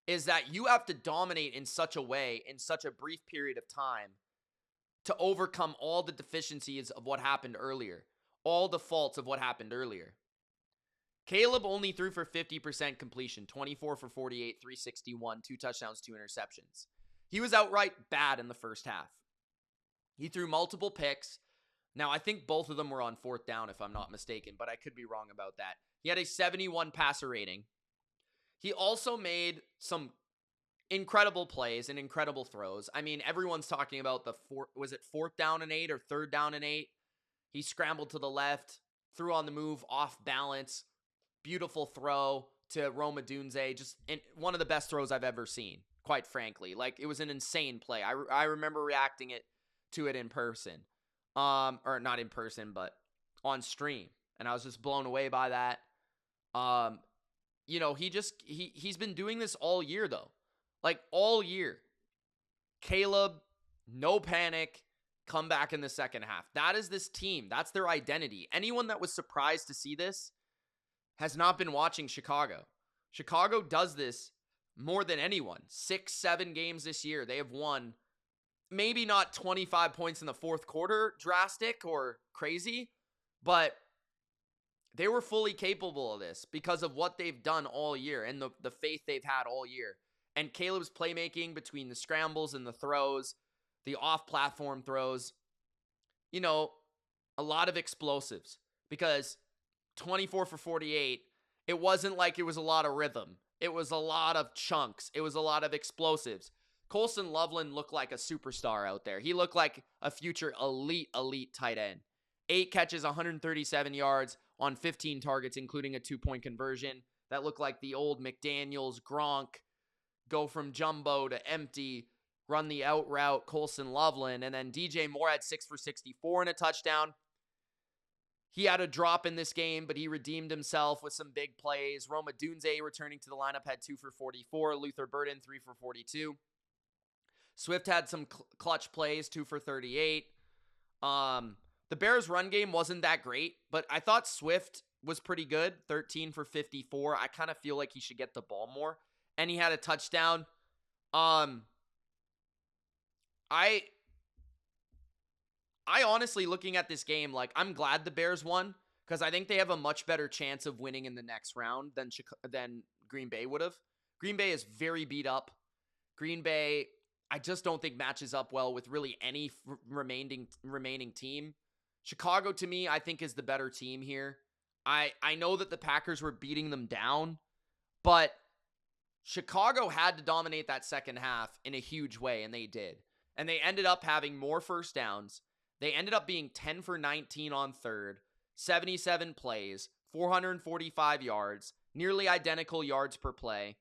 is that you have to dominate in such a way, in such a brief period of time, to overcome all the deficiencies of what happened earlier, all the faults of what happened earlier. Caleb only threw for 50% completion, 24 for 48, 361, 2 touchdowns, 2 interceptions. He was outright bad in the first half. He threw multiple picks. Now, I think both of them were on fourth down, if I'm not mistaken, but I could be wrong about that. He had a 71 passer rating. He also made some incredible plays and incredible throws. I mean, everyone's talking about was it 4th down and 8 or 3rd down and 8? He scrambled to the left, threw on the move, off balance. Beautiful throw to Rome Odunze. Just one of the best throws I've ever seen, quite frankly. Like, it was an insane play. I remember reacting to it in person. Or not in person, but on stream. And I was just blown away by that. You know, he's been doing this all year, though. Like, all year. Caleb, no panic, come back in the second half. That is this team. That's their identity. Anyone that was surprised to see this has not been watching Chicago. Chicago does this more than anyone. 6-7 games this year. They have won, maybe not 25 points in the fourth quarter, drastic or crazy, but they were fully capable of this because of what they've done all year and the faith they've had all year. And Caleb's playmaking between the scrambles and the throws, the off-platform throws, you know, a lot of explosives, because 24 for 48, it wasn't like it was a lot of rhythm. It was a lot of chunks. It was a lot of explosives. Colson Loveland looked like a superstar out there. He looked like a future elite tight end. 8 catches, 137 yards on 15 targets, including a 2-point conversion. That looked like the old McDaniels, Gronk, go from jumbo to empty, run the out route, Colson Loveland. And then DJ Moore had 6 for 64 and a touchdown. He had a drop in this game, but he redeemed himself with some big plays. Rome Odunze, returning to the lineup, had 2 for 44. Luther Burden, 3 for 42. Swift had some clutch plays, 2 for 38. The Bears' run game wasn't that great, but I thought Swift was pretty good, 13 for 54. I kind of feel like he should get the ball more. And he had a touchdown. I honestly, looking at this game, like, I'm glad the Bears won, because I think they have a much better chance of winning in the next round than Green Bay would have. Green Bay is very beat up. Green Bay, I just don't think matches up well with really any remaining team. Chicago, to me, I think is the better team here. I know that the Packers were beating them down, but Chicago had to dominate that second half in a huge way, and they did. And they ended up having more first downs. They ended up being 10 for 19 on third, 77 plays, 445 yards, nearly identical yards per play.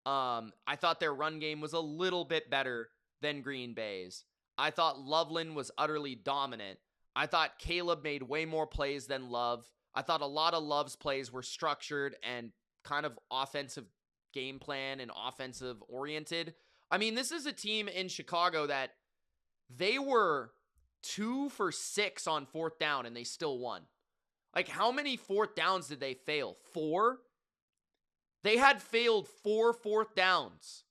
I thought their run game was a little bit better than Green Bay's. I thought Loveland was utterly dominant. I thought Caleb made way more plays than Love. I thought a lot of Love's plays were structured and kind of offensive game plan and offensive oriented. I mean, this is a team in Chicago that They were 2 for 6 on 4th down and they still won. Like, how many 4th downs did they fail? 4? They had failed 4 4th downs.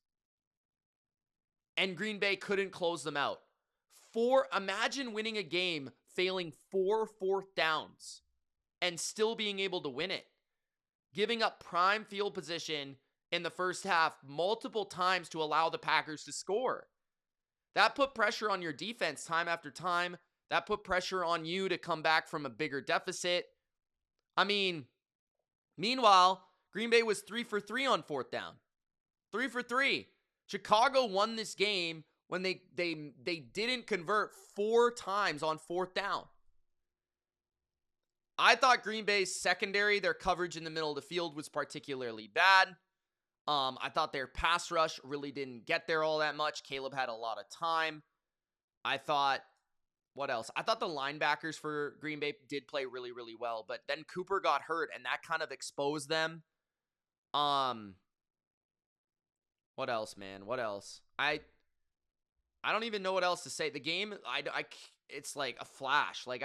And Green Bay couldn't close them out. Imagine winning a game failing 4 4th downs and still being able to win it. Giving up prime field position in the first half multiple times to allow the Packers to score. That put pressure on your defense time after time. That put pressure on you to come back from a bigger deficit. I mean, meanwhile, Green Bay was 3 for 3 on 4th down. 3 for 3. Chicago won this game when they didn't convert 4 times on 4th down. I thought Green Bay's secondary, their coverage in the middle of the field was particularly bad. I thought their pass rush really didn't get there all that much. Caleb had a lot of time. I thought, what else? I thought the linebackers for Green Bay did play really, really well, but then Cooper got hurt, and that kind of exposed them. What else, man? What else? I don't even know what else to say. The game, it's like a flash. Like,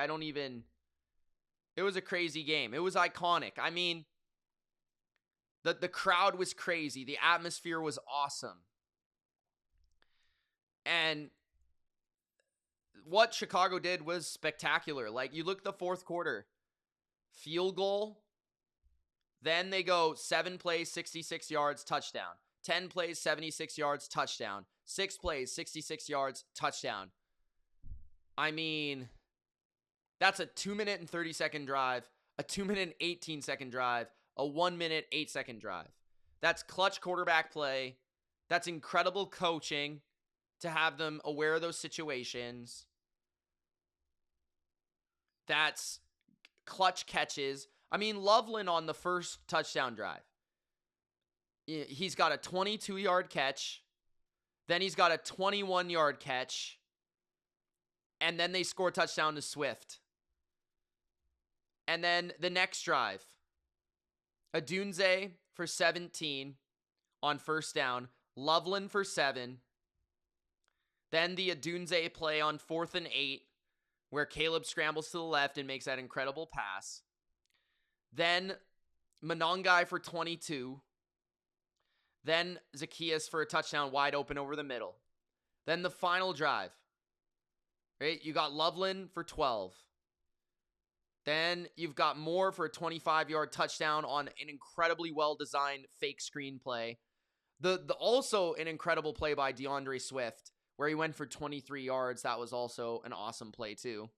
it was a crazy game. It was iconic. I mean, the crowd was crazy. The atmosphere was awesome. And what Chicago did was spectacular. Like, you look at the 4th quarter, field goal, then they go 7 plays, 66 yards, touchdown. 10 plays, 76 yards, touchdown. 6 plays, 66 yards, touchdown. I mean, that's a 2-minute and 30-second drive, a 2-minute and 18-second drive, a 1-minute, 8-second drive. That's clutch quarterback play. That's incredible coaching to have them aware of those situations. That's clutch catches. I mean, Loveland on the first touchdown drive. He's got a 22-yard catch. Then he's got a 21-yard catch. And then they score a touchdown to Swift. And then the next drive, Adunze for 17 on first down. Loveland for 7. Then the Adunze play on 4th and 8, where Caleb scrambles to the left and makes that incredible pass. Then Monongai for 22. Then Zacchaeus for a touchdown wide open over the middle. Then the final drive. Right? You got Loveland for 12. Then you've got Moore for a 25-yard touchdown on an incredibly well-designed fake screen play. The also an incredible play by DeAndre Swift, where he went for 23 yards. That was also an awesome play too.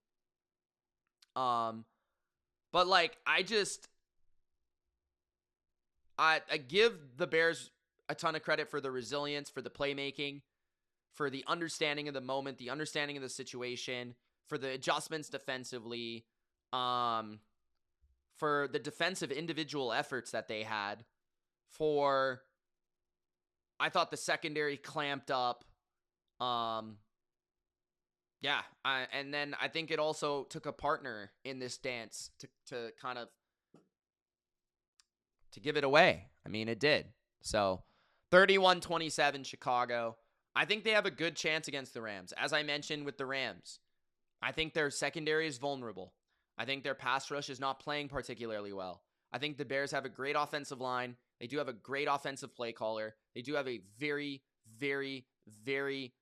But like, I give the Bears a ton of credit for the resilience, for the playmaking, for the understanding of the moment, the understanding of the situation, for the adjustments defensively, for the defensive individual efforts that they had, I thought the secondary clamped up. And then I think it also took a partner in this dance to kind of to give it away. I mean, it did. So 31-27 Chicago. I think they have a good chance against the Rams. As I mentioned with the Rams, I think their secondary is vulnerable. I think their pass rush is not playing particularly well. I think the Bears have a great offensive line. They do have a great offensive play caller. They do have a very, very, very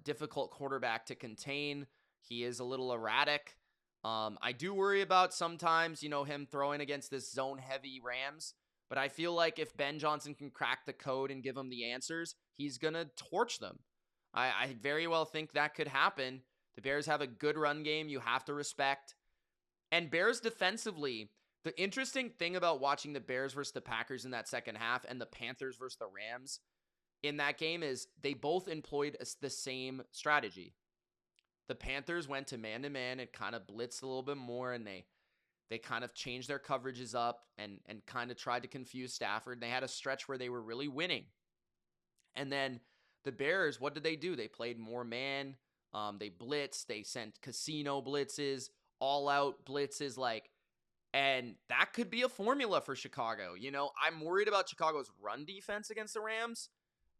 difficult quarterback to contain. He is a little erratic. I do worry about sometimes, him throwing against this zone-heavy Rams. But I feel like if Ben Johnson can crack the code and give them the answers, he's going to torch them. I very well think that could happen. The Bears have a good run game you have to respect. And Bears defensively, the interesting thing about watching the Bears versus the Packers in that second half and the Panthers versus the Rams in that game is they both employed the same strategy. The Panthers went to man-to-man and kind of blitzed a little bit more, and they kind of changed their coverages up and kind of tried to confuse Stafford. They had a stretch where they were really winning. And then the Bears, what did they do? They played more man. They blitzed. They sent casino blitzes, all-out blitzes, and that could be a formula for Chicago. I'm worried about Chicago's run defense against the Rams.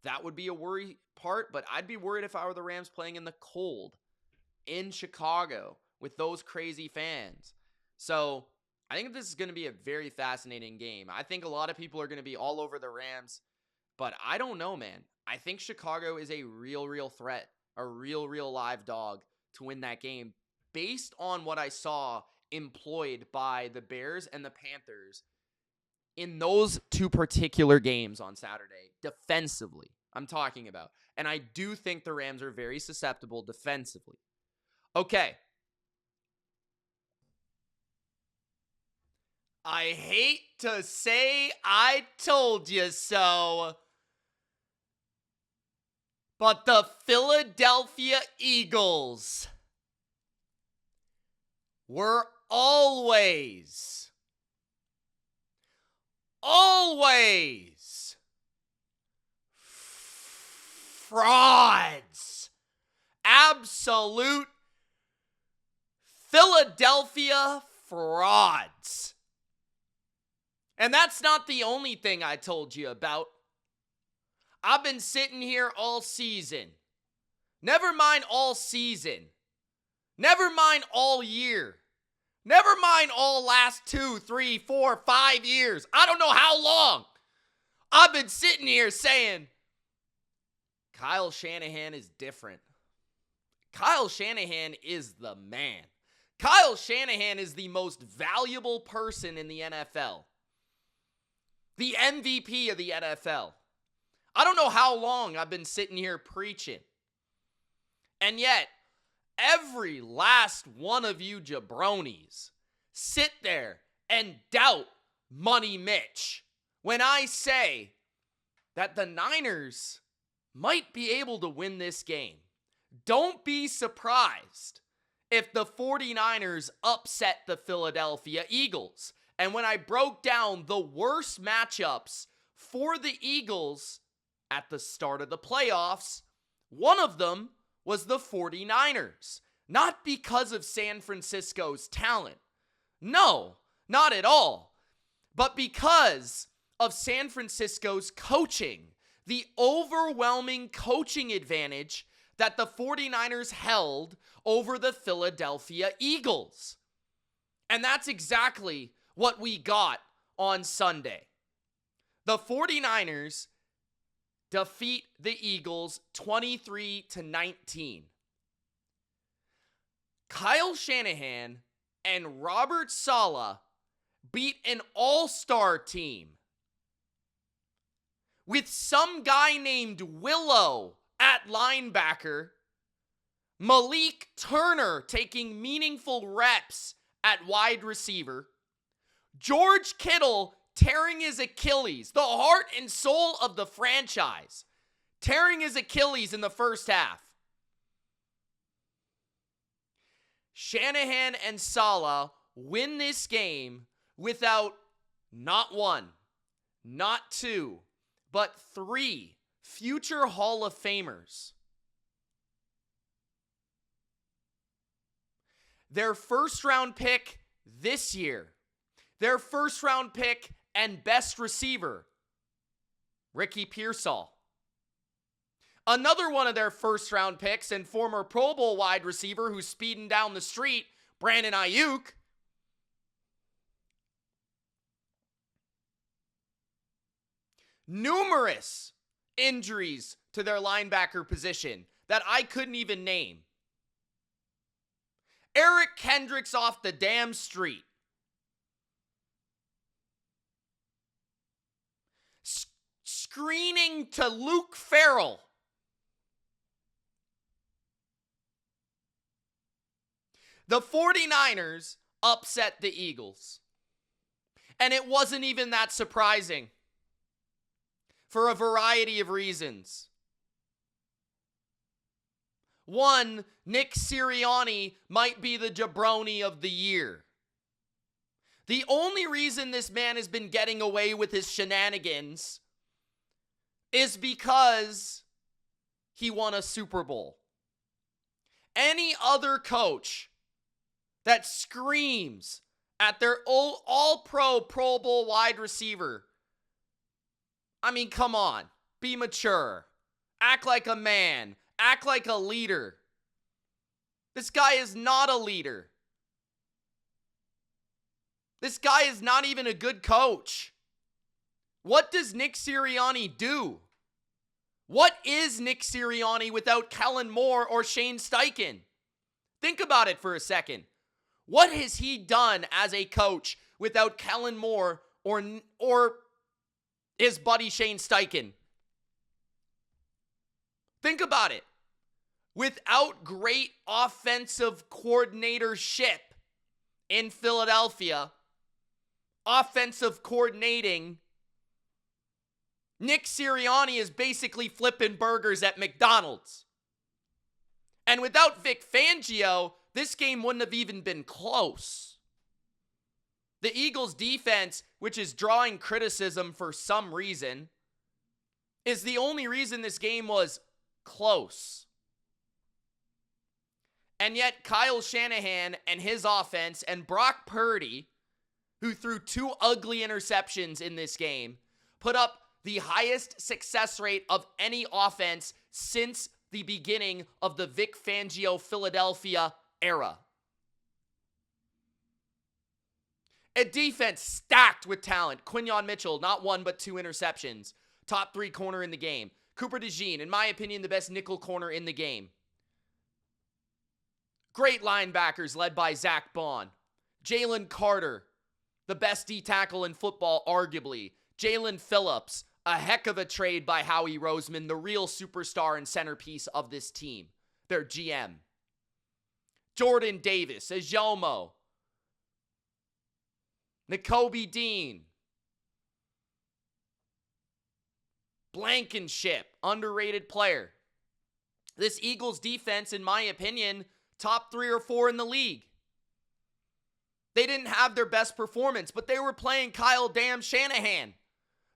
that would be a worry part, but I'd be worried if I were the Rams playing in the cold in Chicago with those crazy fans. So I think this is going to be a very fascinating game. I think a lot of people are going to be all over the Rams, but I don't know, man. I think Chicago is a real threat, a real live dog to win that game based on what I saw employed by the Bears and the Panthers in those two particular games on Saturday, defensively, I'm talking about. And I do think the Rams are very susceptible defensively. Okay. I hate to say I told you so, but the Philadelphia Eagles were always frauds. Absolute Philadelphia frauds. And that's not the only thing I told you about. I've been sitting here all season. Never mind all season. Never mind all year. Never mind all last 2, 3, 4, 5 years. I don't know how long. I've been sitting here saying, Kyle Shanahan is different. Kyle Shanahan is the man. Kyle Shanahan is the most valuable person in the NFL. The MVP of the NFL. I don't know how long I've been sitting here preaching. And yet, every last one of you jabronis sit there and doubt Money Mitch when I say that the Niners might be able to win this game. Don't be surprised if the 49ers upset the Philadelphia Eagles. And when I broke down the worst matchups for the Eagles at the start of the playoffs, one of them was the 49ers. Not because of San Francisco's talent. No, not at all. But because of San Francisco's coaching. The overwhelming coaching advantage that the 49ers held over the Philadelphia Eagles. And that's exactly what we got on Sunday. The 49ers defeat the Eagles 23-19. Kyle Shanahan and Robert Saleh beat an all-star team with some guy named Willow at linebacker, Malik Turner taking meaningful reps at wide receiver, George Kittle tearing his Achilles, the heart and soul of the franchise, tearing his Achilles in the first half. Shanahan and Saleh win this game without not one, not two, but 3 future Hall of Famers. Their first round pick this year, their first round pick and best receiver, Ricky Pearsall. Another one of their first round picks and former Pro Bowl wide receiver who's speeding down the street, Brandon Ayuk. Numerous injuries to their linebacker position that I couldn't even name. Eric Kendricks off the damn street. Screening to Luke Farrell. The 49ers upset the Eagles. And it wasn't even that surprising. For a variety of reasons. One, Nick Sirianni might be the jabroni of the year. The only reason this man has been getting away with his shenanigans is because he won a Super Bowl. Any other coach that screams at their all-pro Pro Bowl wide receiver, I mean, come on, be mature. Act like a man. Act like a leader. This guy is not a leader. This guy is not even a good coach. What does Nick Sirianni do? What is Nick Sirianni without Kellen Moore or Shane Steichen? Think about it for a second. What has he done as a coach without Kellen Moore or his buddy Shane Steichen? Think about it. Without great offensive coordinatorship in Philadelphia, offensive coordinating, Nick Sirianni is basically flipping burgers at McDonald's. And without Vic Fangio, this game wouldn't have even been close. The Eagles' defense, which is drawing criticism for some reason, is the only reason this game was close. And yet Kyle Shanahan and his offense and Brock Purdy, who threw 2 ugly interceptions in this game, put up the highest success rate of any offense since the beginning of the Vic Fangio Philadelphia era. A defense stacked with talent. Quinyon Mitchell, not 1 but 2 interceptions. Top 3 corner in the game. Cooper DeJean, in my opinion, the best nickel corner in the game. Great linebackers led by Zach Bond. Jalen Carter, the best D-tackle in football, arguably. Jalen Phillips, a heck of a trade by Howie Roseman, the real superstar and centerpiece of this team. Their GM. Jordan Davis, Ajomo. Nakobe Dean. Blankenship, underrated player. This Eagles defense, in my opinion, top 3 or 4 in the league. They didn't have their best performance, but they were playing Kyle damn Shanahan,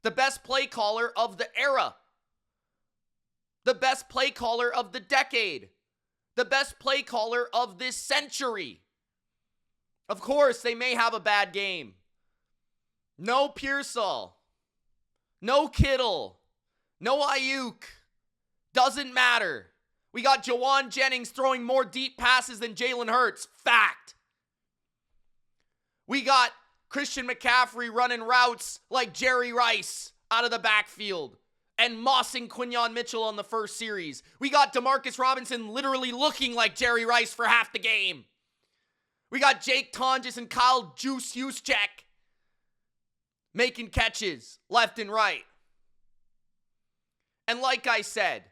the best play caller of the era, the best play caller of the decade, the best play caller of this century. Of course, they may have a bad game. No Pearsall, no Kittle, no Ayuk. Doesn't matter. We got Jawan Jennings throwing more deep passes than Jalen Hurts. Fact. We got Christian McCaffrey running routes like Jerry Rice out of the backfield and mossing Quinyon Mitchell on the first series. We got Demarcus Robinson literally looking like Jerry Rice for half the game. We got Jake Tonjes and Kyle Juice Juszczyk making catches left and right. And like I said,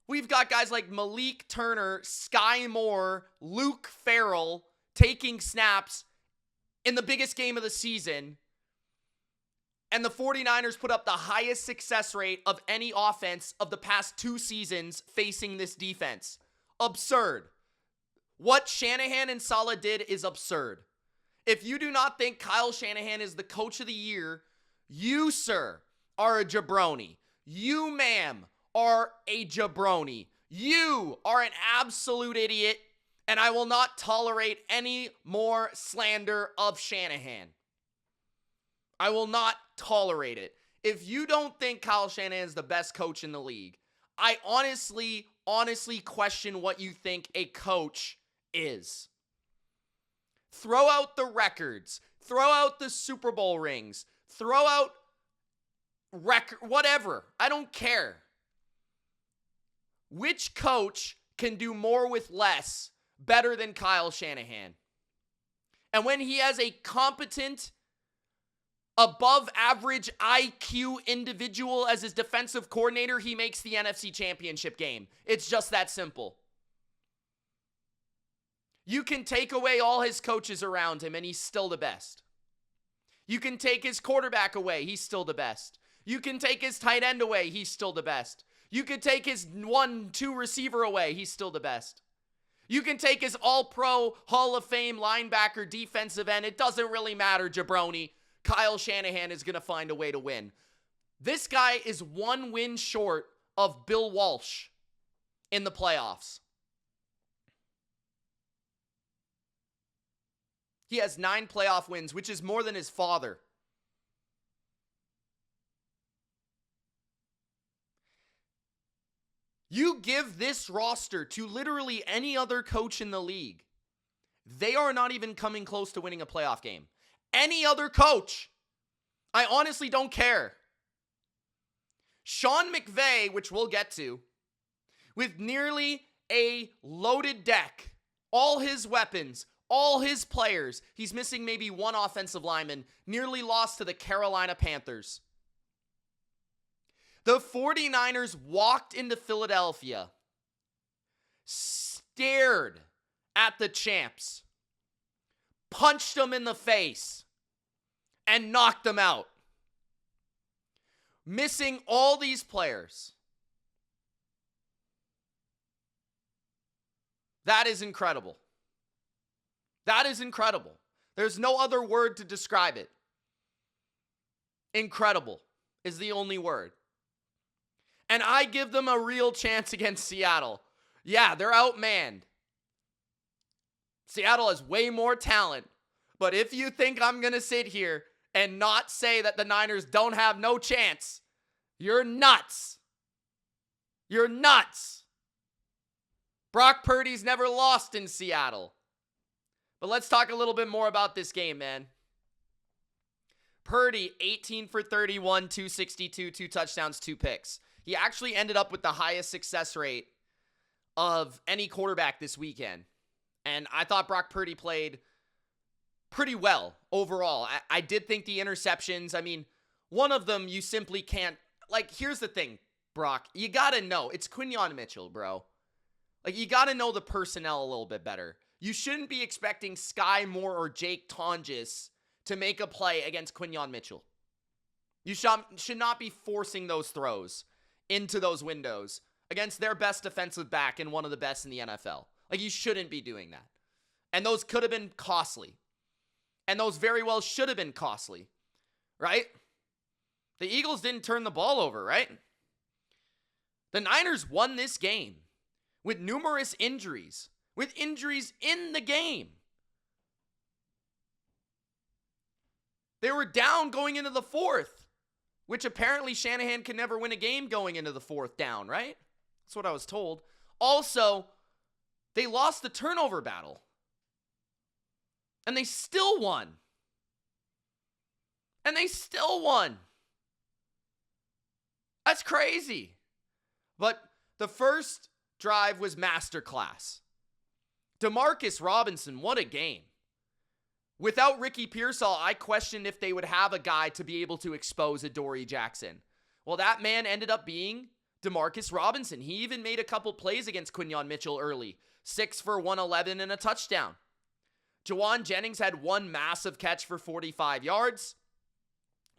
we've got guys like Malik Turner, Sky Moore, Luke Farrell taking snaps in the biggest game of the season. And the 49ers put up the highest success rate of any offense of the past 2 seasons facing this defense. Absurd. What Shanahan and Saleh did is absurd. If you do not think Kyle Shanahan is the coach of the year, you, sir, are a jabroni. You, ma'am, are a jabroni. You are an absolute idiot, and I will not tolerate any more slander of Shanahan. I will not tolerate it. If you don't think Kyle Shanahan is the best coach in the league, I honestly question what you think a coach is. Throw out the records. Throw out the Super Bowl rings. Throw out whatever. I don't care. Which coach can do more with less better than Kyle Shanahan? And when he has a competent, above average IQ individual as his defensive coordinator, he makes the NFC Championship game. It's just that simple. You can take away all his coaches around him and he's still the best. You can take his quarterback away, he's still the best. You can take his tight end away, he's still the best. You can take his 1-2 receiver away, he's still the best. You can take his all-pro, Hall of Fame linebacker, defensive end. It doesn't really matter, jabroni. Kyle Shanahan is going to find a way to win. This guy is 1 win short of Bill Walsh in the playoffs. He has 9 playoff wins, which is more than his father. You give this roster to literally any other coach in the league, they are not even coming close to winning a playoff game. Any other coach, I honestly don't care. Sean McVay, which we'll get to, with nearly a loaded deck, all his weapons, all his players, he's missing maybe one offensive lineman, nearly lost to the Carolina Panthers. The 49ers walked into Philadelphia, stared at the champs, punched them in the face, and knocked them out. Missing all these players. That is incredible. That is incredible. There's no other word to describe it. Incredible is the only word. And I give them a real chance against Seattle. Yeah, they're outmanned. Seattle has way more talent. But if you think I'm going to sit here and not say that the Niners don't have no chance, you're nuts. You're nuts. Brock Purdy's never lost in Seattle. But let's talk a little bit more about this game, man. Purdy, 18 for 31, 262, 2 touchdowns, 2 picks. He actually ended up with the highest success rate of any quarterback this weekend. And I thought Brock Purdy played pretty well overall. I did think the interceptions, I mean, one of them you simply can't, like, here's the thing, Brock. You got to know, it's Quinyon Mitchell, bro. Like, you got to know the personnel a little bit better. You shouldn't be expecting Sky Moore or Jake Tonjes to make a play against Quinyon Mitchell. You should not be forcing those throws into those windows against their best defensive back and one of the best in the NFL. Like, you shouldn't be doing that. And those could have been costly. And those very well should have been costly, right? The Eagles didn't turn the ball over, right? The Niners won this game with numerous injuries, with injuries in the game. They were down going into the fourth, which apparently Shanahan can never win a game going into the fourth down, right? That's what I was told. Also, they lost the turnover battle. And they still won. And they still won. That's crazy. But the first drive was masterclass. Demarcus Robinson, what a game. Without Ricky Pearsall, I questioned if they would have a guy to be able to expose Adoree Jackson. Well, that man ended up being Demarcus Robinson. He even made a couple plays against Quinyon Mitchell early. 6 for 111 and a touchdown. Jawan Jennings had one massive catch for 45 yards.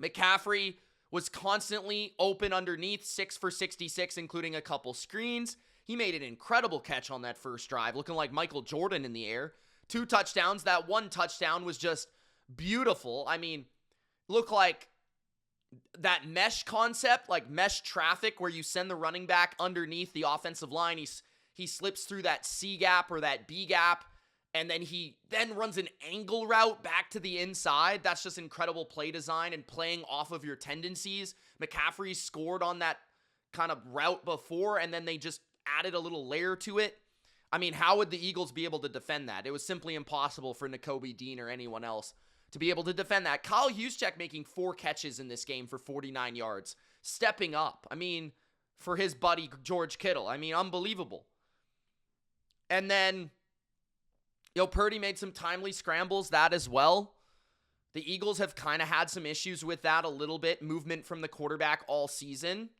McCaffrey was constantly open underneath, 6 for 66, including a couple screens. He made an incredible catch on that first drive, looking like Michael Jordan in the air. 2 touchdowns. That one touchdown was just beautiful. I mean, looked like that mesh concept, like mesh traffic, where you send the running back underneath the offensive line. He slips through that C gap or that B gap, and then he runs an angle route back to the inside. That's just incredible play design and playing off of your tendencies. McCaffrey scored on that kind of route before, and then they just added a little layer to it. I mean, how would the Eagles be able to defend that? It was simply impossible for Nakobe Dean or anyone else to be able to defend that. Kyle Juszczyk making 4 catches in this game for 49 yards. Stepping up. I mean, for his buddy George Kittle. I mean, unbelievable. And then, Purdy made some timely scrambles, that as well. The Eagles have kind of had some issues with that a little bit. Movement from the quarterback all season.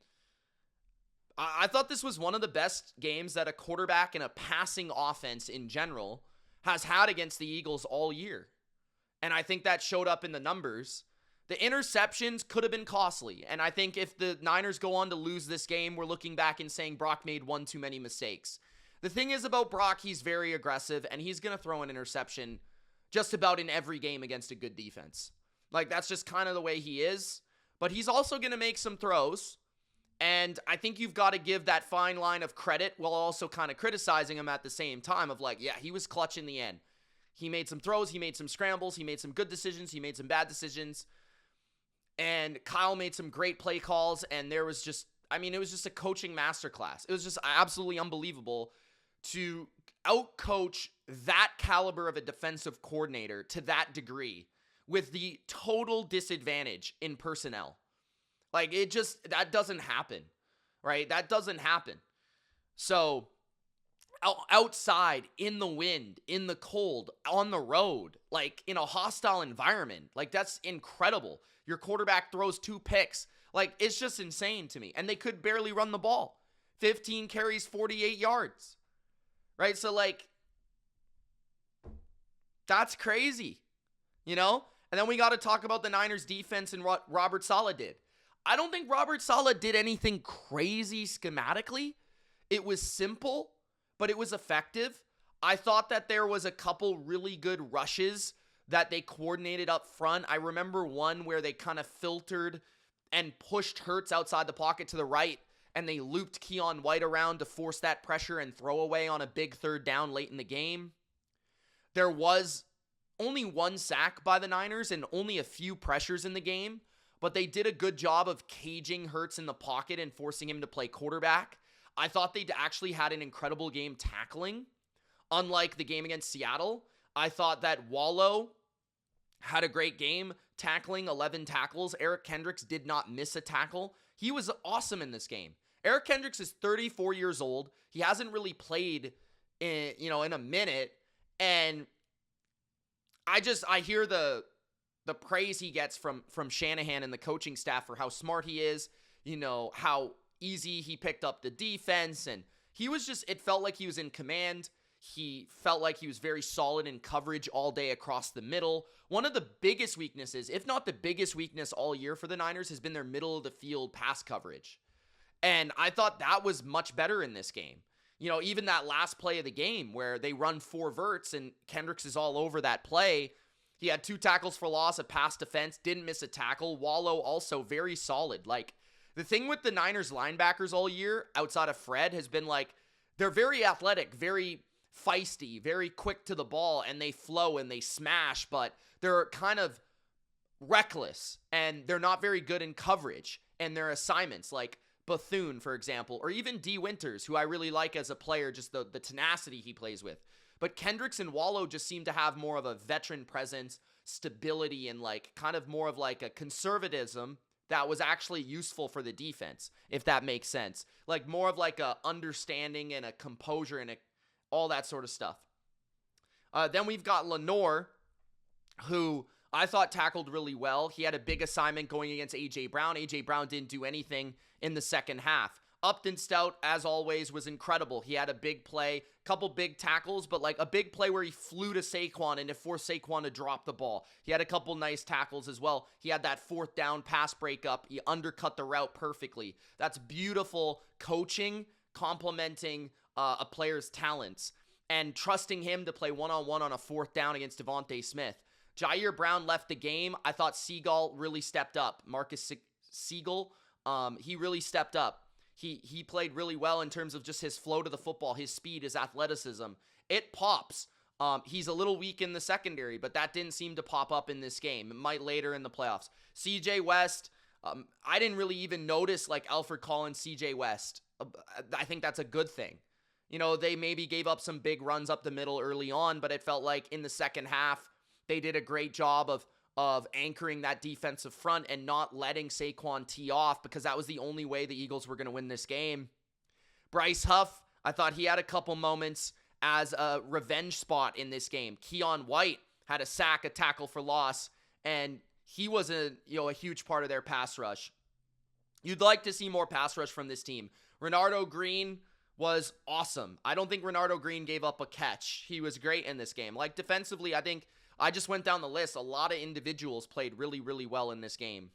I thought this was one of the best games that a quarterback and a passing offense in general has had against the Eagles all year. And I think that showed up in the numbers. The interceptions could have been costly. And I think if the Niners go on to lose this game, we're looking back and saying Brock made one too many mistakes. The thing is about Brock, he's very aggressive, and he's going to throw an interception just about in every game against a good defense. Like, that's just kind of the way he is. But he's also going to make some throws. And I think you've got to give that fine line of credit while also kind of criticizing him at the same time of like, yeah, he was clutch in the end. He made some throws, he made some scrambles, he made some good decisions, he made some bad decisions. And Kyle made some great play calls, and there was just it was just a coaching masterclass. It was just absolutely unbelievable to outcoach that caliber of a defensive coordinator to that degree with the total disadvantage in personnel. Like, that doesn't happen, right? That doesn't happen. So outside, in the wind, in the cold, on the road, like in a hostile environment, like that's incredible. Your quarterback throws 2 picks. Like, it's just insane to me. And they could barely run the ball. 15 carries, 48 yards. Right? So, like, that's crazy. You know? And then we got to talk about the Niners defense and what Robert Saleh did. I don't think Robert Saleh did anything crazy schematically. It was simple, but it was effective. I thought that there was a couple really good rushes that they coordinated up front. I remember one where they kind of filtered and pushed Hurts outside the pocket to the right, and they looped Keon White around to force that pressure and throw away on a big 3rd down late in the game. There was only 1 sack by the Niners and only a few pressures in the game, but they did a good job of caging Hurts in the pocket and forcing him to play quarterback. I thought they actually had an incredible game tackling. Unlike the game against Seattle, I thought that Wallow had a great game tackling, 11 tackles. Eric Kendricks did not miss a tackle. He was awesome in this game. Eric Kendricks is 34 years old. He hasn't really played in a minute. And I hear the praise he gets from Shanahan and the coaching staff for how smart he is, how easy he picked up the defense. And it felt like he was in command. He felt like he was very solid in coverage all day across the middle. One of the biggest weaknesses, if not the biggest weakness all year for the Niners, has been their middle of the field pass coverage. And I thought that was much better in this game. Even that last play of the game where they run 4 verts and Kendricks is all over that play. He had 2 tackles for loss, a pass defense, didn't miss a tackle. Wallow also very solid. Like, the thing with the Niners linebackers all year, outside of Fred, has been like, they're very athletic, very feisty, very quick to the ball, and they flow and they smash, but they're kind of reckless and they're not very good in coverage and their assignments, like Bethune, for example, or even D. Winters, who I really like as a player, just the tenacity he plays with. But Kendricks and Wallow just seem to have more of a veteran presence, stability, and like kind of more of like a conservatism that was actually useful for the defense, if that makes sense. Like more of like a understanding and a composure and all that sort of stuff. Then we've got Lenore, who I thought tackled really well. He had a big assignment going against A.J. Brown. A.J. Brown didn't do anything in the second half. Upton Stout, as always, was incredible. He had a big play, couple big tackles, but like a big play where he flew to Saquon and it forced Saquon to drop the ball. He had a couple nice tackles as well. He had that 4th down pass breakup. He undercut the route perfectly. That's beautiful coaching, complementing a player's talents and trusting him to play one-on-one on a 4th down against Devontae Smith. Jair Brown left the game. I thought Seagal really stepped up. Marcus Siegel, he really stepped up. He played really well in terms of just his flow to the football, his speed, his athleticism. It pops. He's a little weak in the secondary, but that didn't seem to pop up in this game. It might later in the playoffs. CJ West, I didn't really even notice like Alfred Collins, CJ West. I think that's a good thing. They maybe gave up some big runs up the middle early on, but it felt like in the second half, they did a great job of anchoring that defensive front and not letting Saquon tee off, because that was the only way the Eagles were going to win this game. Bryce Huff, I thought he had a couple moments as a revenge spot in this game. Keon White had a sack, a tackle for loss, and he was a huge part of their pass rush. You'd like to see more pass rush from this team. Renardo Green was awesome. I don't think Renardo Green gave up a catch. He was great in this game. Like defensively, I think I just went down the list. A lot of individuals played really, really well in this game.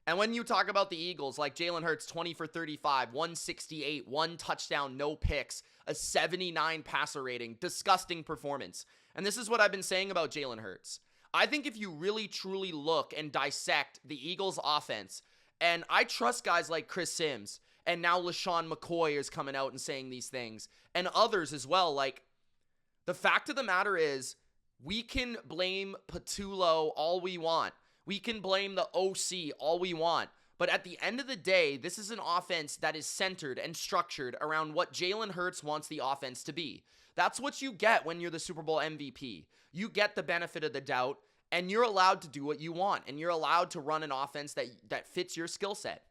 And when you talk about the Eagles, like Jalen Hurts, 20 for 35, 168, 1 touchdown, no picks, a 79 passer rating, disgusting performance. And this is what I've been saying about Jalen Hurts. I think if you really, truly look and dissect the Eagles' offense, and I trust guys like Chris Sims, and now LaShawn McCoy is coming out and saying these things, and others as well, like, the fact of the matter is, we can blame Patullo all we want. We can blame the OC all we want. But at the end of the day, this is an offense that is centered and structured around what Jalen Hurts wants the offense to be. That's what you get when you're the Super Bowl MVP. You get the benefit of the doubt, and you're allowed to do what you want, and you're allowed to run an offense that fits your skill set.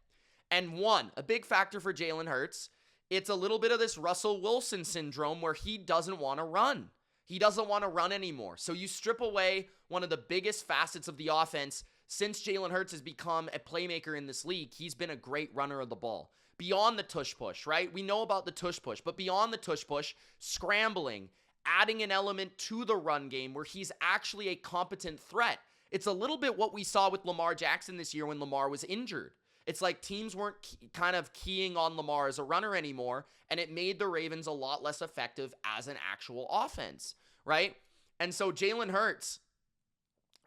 And a big factor for Jalen Hurts, it's a little bit of this Russell Wilson syndrome where he doesn't want to run. He doesn't want to run anymore. So you strip away one of the biggest facets of the offense. Since Jalen Hurts has become a playmaker in this league, he's been a great runner of the ball. Beyond the tush push, right? We know about the tush push, but beyond the tush push, scrambling, adding an element to the run game where he's actually a competent threat. It's a little bit what we saw with Lamar Jackson this year when Lamar was injured. It's like teams weren't kind of keying on Lamar as a runner anymore, and it made the Ravens a lot less effective as an actual offense, right? And so Jalen Hurts,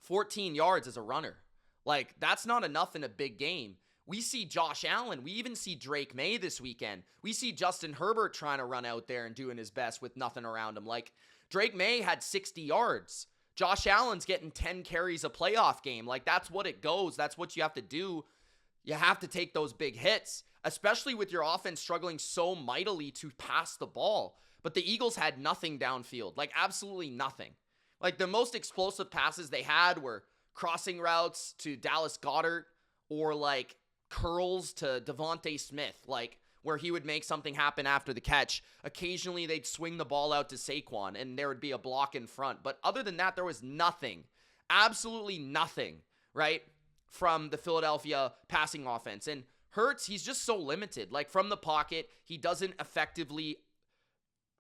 14 yards as a runner. Like, that's not enough in a big game. We see Josh Allen. We even see Drake May this weekend. We see Justin Herbert trying to run out there and doing his best with nothing around him. Like, Drake May had 60 yards. Josh Allen's getting 10 carries a playoff game. Like, that's what it goes. That's what you have to do. You have to take those big hits, especially with your offense struggling so mightily to pass the ball. But the Eagles had nothing downfield. Like, absolutely nothing. Like, the most explosive passes they had were crossing routes to Dallas Goedert or like curls to Devontae Smith, like where he would make something happen after the catch. Occasionally they'd swing the ball out to Saquon and there would be a block in front. But other than that, there was nothing, absolutely nothing, right, from the Philadelphia passing offense. And Hurts, he's just so limited. Like from the pocket, he doesn't effectively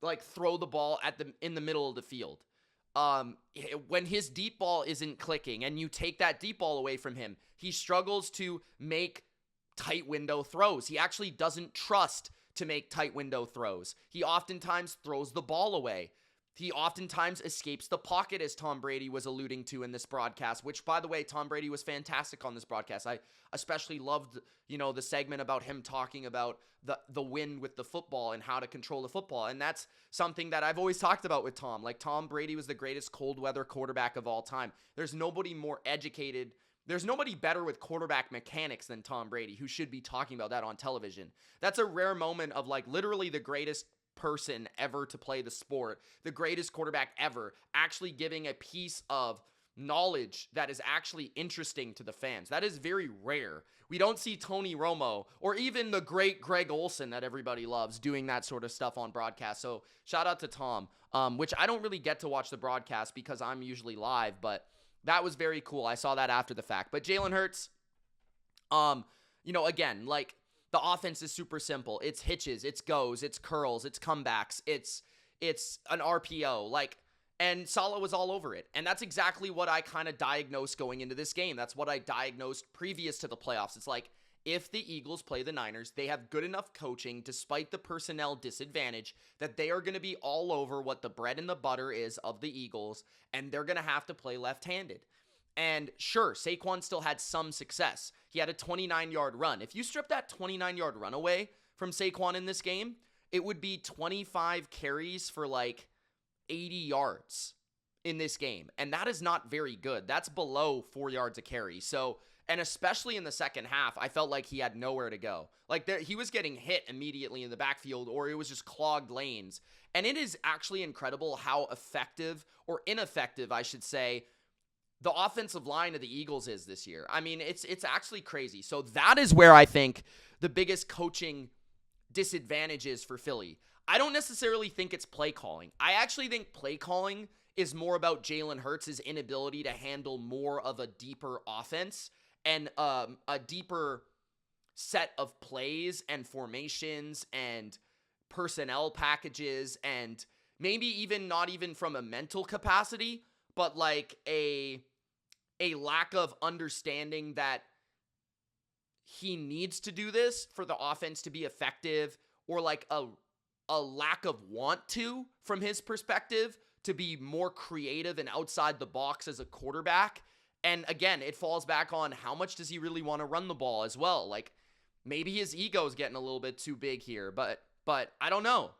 like throw the ball in the middle of the field. When his deep ball isn't clicking and you take that deep ball away from him, he struggles to make tight window throws. He actually doesn't trust to make tight window throws. He oftentimes throws the ball away. He oftentimes escapes the pocket, as Tom Brady was alluding to in this broadcast, which, by the way, Tom Brady was fantastic on this broadcast. I especially loved, the segment about him talking about the win with the football and how to control the football. And that's something that I've always talked about with Tom. Like, Tom Brady was the greatest cold weather quarterback of all time. There's nobody more educated. There's nobody better with quarterback mechanics than Tom Brady, who should be talking about that on television. That's a rare moment of, like, literally the greatest person ever to play the sport, the greatest quarterback ever, actually giving a piece of knowledge that is actually interesting to the fans. That is very rare. We don't see Tony Romo or even the great Greg Olsen that everybody loves doing that sort of stuff on broadcast. So shout out to Tom, which I don't really get to watch the broadcast because I'm usually live, but that was very cool. I saw that after the fact. But Jalen Hurts, again, like, the offense is super simple. It's hitches, it's goes, it's curls, it's comebacks, it's an RPO. Like, and Saleh was all over it. And that's exactly what I kind of diagnosed going into this game. That's what I diagnosed previous to the playoffs. It's like, if the Eagles play the Niners, they have good enough coaching despite the personnel disadvantage that they are going to be all over what the bread and the butter is of the Eagles, and they're going to have to play left-handed. And sure, Saquon still had some success. He had a 29-yard run. If you strip that 29-yard run away from Saquon in this game, it would be 25 carries for like 80 yards in this game. And that is not very good. That's below 4 yards a carry. So, and especially in the second half, I felt like he had nowhere to go. Like, he was getting hit immediately in the backfield, or it was just clogged lanes. And it is actually incredible how effective, or ineffective, I should say, the offensive line of the Eagles is this year. I mean, it's actually crazy. So that is where I think the biggest coaching disadvantage is for Philly. I don't necessarily think it's play calling. I actually think play calling is more about Jalen Hurts' inability to handle more of a deeper offense and a deeper set of plays and formations and personnel packages, and maybe even not even from a mental capacity, but like a lack of understanding that he needs to do this for the offense to be effective, or like a lack of want to, from his perspective, to be more creative and outside the box as a quarterback. And again, it falls back on how much does he really want to run the ball as well. Like, maybe his ego is getting a little bit too big here, but I don't know.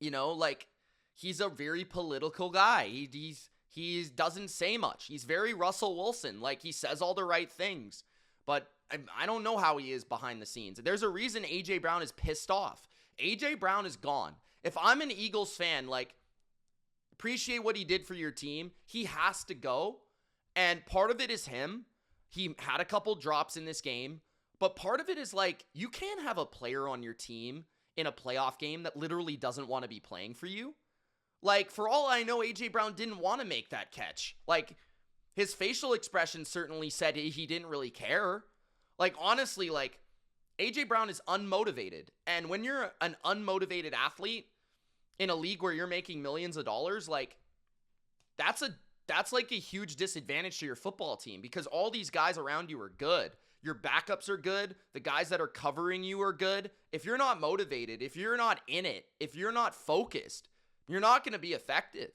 Like, he's a very political guy. He doesn't say much. He's very Russell Wilson. Like, he says all the right things, but I don't know how he is behind the scenes. There's a reason A.J. Brown is pissed off. A.J. Brown is gone. If I'm an Eagles fan, like, appreciate what he did for your team. He has to go, and part of it is him. He had a couple drops in this game, but part of it is, like, you can't have a player on your team in a playoff game that literally doesn't want to be playing for you. Like, for all I know, A.J. Brown didn't want to make that catch. Like, his facial expression certainly said he didn't really care. Like, honestly, like, A.J. Brown is unmotivated. And when you're an unmotivated athlete in a league where you're making millions of dollars, like, that's like a huge disadvantage to your football team, because all these guys around you are good. Your backups are good. The guys that are covering you are good. If you're not motivated, if you're not in it, if you're not focused, you're not going to be effective.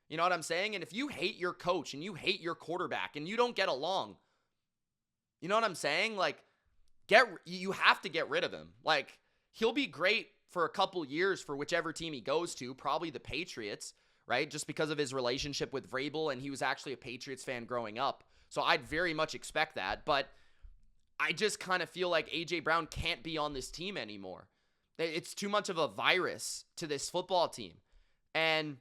You know what I'm saying? And if you hate your coach and you hate your quarterback and you don't get along, you know what I'm saying? Like, you have to get rid of him. Like, he'll be great for a couple years for whichever team he goes to, probably the Patriots, right? Just because of his relationship with Vrabel, and he was actually a Patriots fan growing up. So I'd very much expect that. But I just kind of feel like A.J. Brown can't be on this team anymore. It's too much of a virus to this football team. And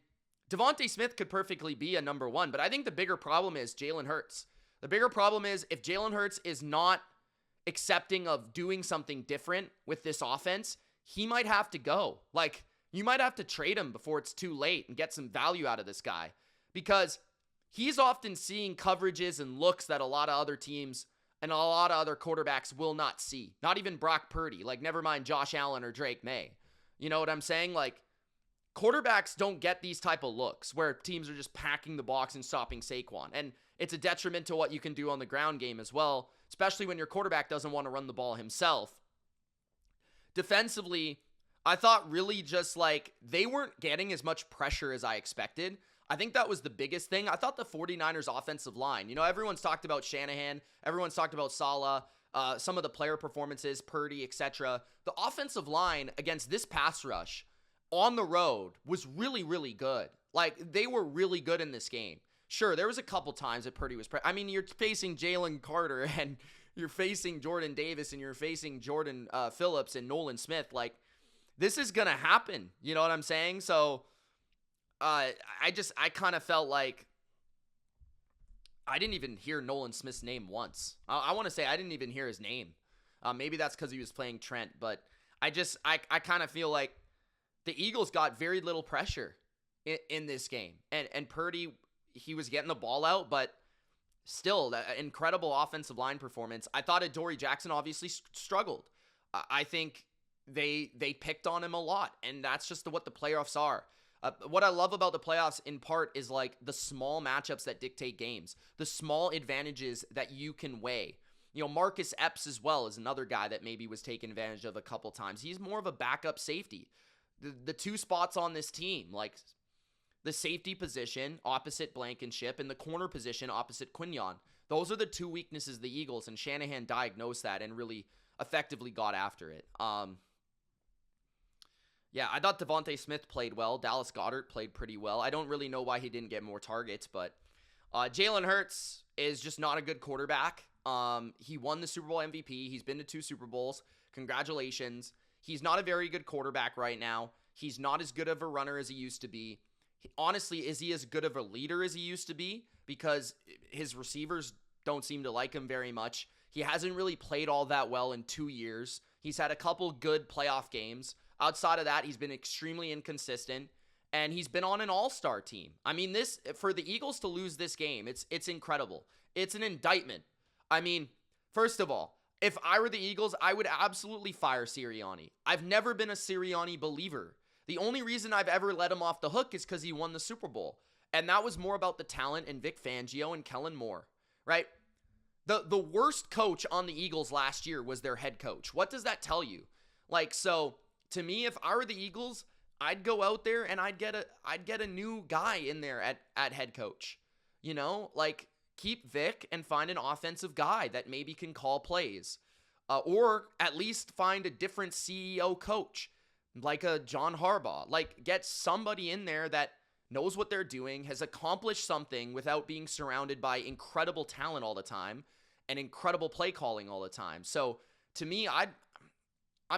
Devontae Smith could perfectly be a number one, but I think the bigger problem is Jalen Hurts. The bigger problem is if Jalen Hurts is not accepting of doing something different with this offense, he might have to go. Like, you might have to trade him before it's too late and get some value out of this guy, because he's often seeing coverages and looks that a lot of other teams and a lot of other quarterbacks will not see. Not even Brock Purdy, like, never mind Josh Allen or Drake May. You know what I'm saying? Like, quarterbacks don't get these type of looks where teams are just packing the box and stopping Saquon. And it's a detriment to what you can do on the ground game as well, especially when your quarterback doesn't want to run the ball himself. Defensively, I thought really just like they weren't getting as much pressure as I expected. I think that was the biggest thing. I thought the 49ers offensive line, you know, everyone's talked about Shanahan, everyone's talked about Saleh, some of the player performances, Purdy, etc. The offensive line against this pass rush on the road was really, really good. Like, they were really good in this game. Sure, there was a couple times that Purdy was I mean, you're facing Jalen Carter, and you're facing Jordan Davis, and you're facing Jordan Phillips and Nolan Smith. Like, this is going to happen. You know what I'm saying? So, I kind of felt like I didn't even hear Nolan Smith's name once. I want to say I didn't even hear his name. Maybe that's because he was playing Trent, but I kind of feel like the Eagles got very little pressure in this game. And Purdy, he was getting the ball out, but still, that incredible offensive line performance. I thought Adoree Jackson obviously struggled. I think they picked on him a lot, and that's just what the playoffs are. What I love about the playoffs in part is like the small matchups that dictate games, the small advantages that you can weigh. You know, Marcus Epps as well is another guy that maybe was taken advantage of a couple times. He's more of a backup safety. The two spots on this team, like the safety position opposite Blankenship and the corner position opposite Quinyon, those are the two weaknesses of the Eagles, and Shanahan diagnosed that and really effectively got after it. Yeah, I thought Devontae Smith played well. Dallas Goedert played pretty well. I don't really know why he didn't get more targets, but Jalen Hurts is just not a good quarterback. He won the Super Bowl MVP. He's been to 2 Super Bowls. Congratulations. He's not a very good quarterback right now. He's not as good of a runner as he used to be. Honestly, is he as good of a leader as he used to be? Because his receivers don't seem to like him very much. He hasn't really played all that well in 2 years. He's had a couple good playoff games. Outside of that, he's been extremely inconsistent, and he's been on an all-star team. I mean, this for the Eagles to lose this game, it's incredible. It's an indictment. I mean, first of all, if I were the Eagles, I would absolutely fire Sirianni. I've never been a Sirianni believer. The only reason I've ever let him off the hook is because he won the Super Bowl. And that was more about the talent and Vic Fangio and Kellen Moore, right? The worst coach on the Eagles last year was their head coach. What does that tell you? Like, so to me, if I were the Eagles, I'd go out there and I'd get a new guy in there at head coach. You know, like, keep Vic and find an offensive guy that maybe can call plays. Or at least find a different CEO coach, like a John Harbaugh. Like, get somebody in there that knows what they're doing, has accomplished something without being surrounded by incredible talent all the time, and incredible play calling all the time. So to me, I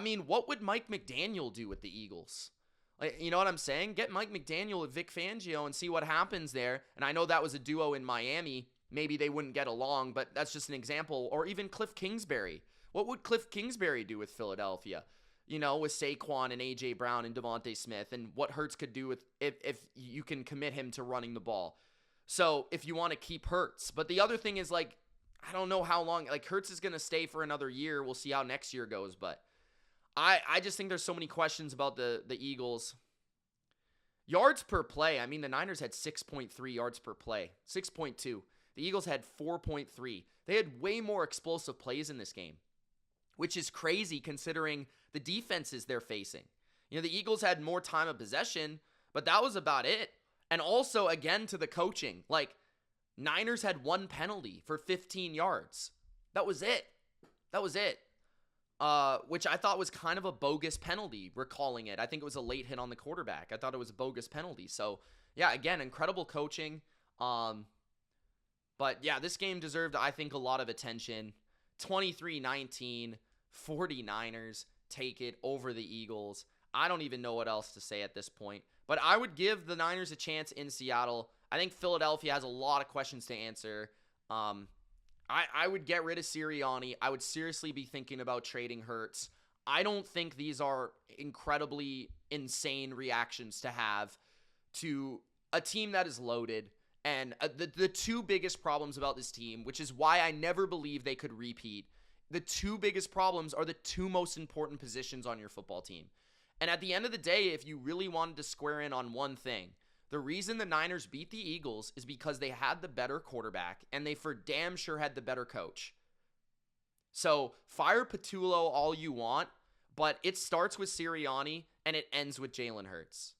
mean, what would Mike McDaniel do with the Eagles? Like, you know what I'm saying? Get Mike McDaniel with Vic Fangio and see what happens there. And I know that was a duo in Miami. Maybe they wouldn't get along, but that's just an example. Or even Cliff Kingsbury. What would Cliff Kingsbury do with Philadelphia? You know, with Saquon and A.J. Brown and Devontae Smith, and what Hurts could do with if you can commit him to running the ball. So if you want to keep Hurts. But the other thing is, like, I don't know how long. Like, Hurts is going to stay for another year. We'll see how next year goes. But I just think there's so many questions about the Eagles. Yards per play. I mean, the Niners had 6.3 yards per play. 6.2. The Eagles had 4.3. They had way more explosive plays in this game, which is crazy considering the defenses they're facing. You know, the Eagles had more time of possession, but that was about it. And also, again, to the coaching. Like, Niners had one penalty for 15 yards. That was it. Which I thought was kind of a bogus penalty, recalling it. I think it was a late hit on the quarterback. I thought it was a bogus penalty. So, yeah, again, incredible coaching. But, yeah, this game deserved, I think, a lot of attention. 23-19, 49ers take it over the Eagles. I don't even know what else to say at this point. But I would give the Niners a chance in Seattle. I think Philadelphia has a lot of questions to answer. I would get rid of Sirianni. I would seriously be thinking about trading Hurts. I don't think these are incredibly insane reactions to have to a team that is loaded. And the two biggest problems about this team, which is why I never believed they could repeat, the two biggest problems are the two most important positions on your football team. And at the end of the day, if you really wanted to square in on one thing, the reason the Niners beat the Eagles is because they had the better quarterback and they for damn sure had the better coach. So fire Patullo all you want, but it starts with Sirianni and it ends with Jalen Hurts.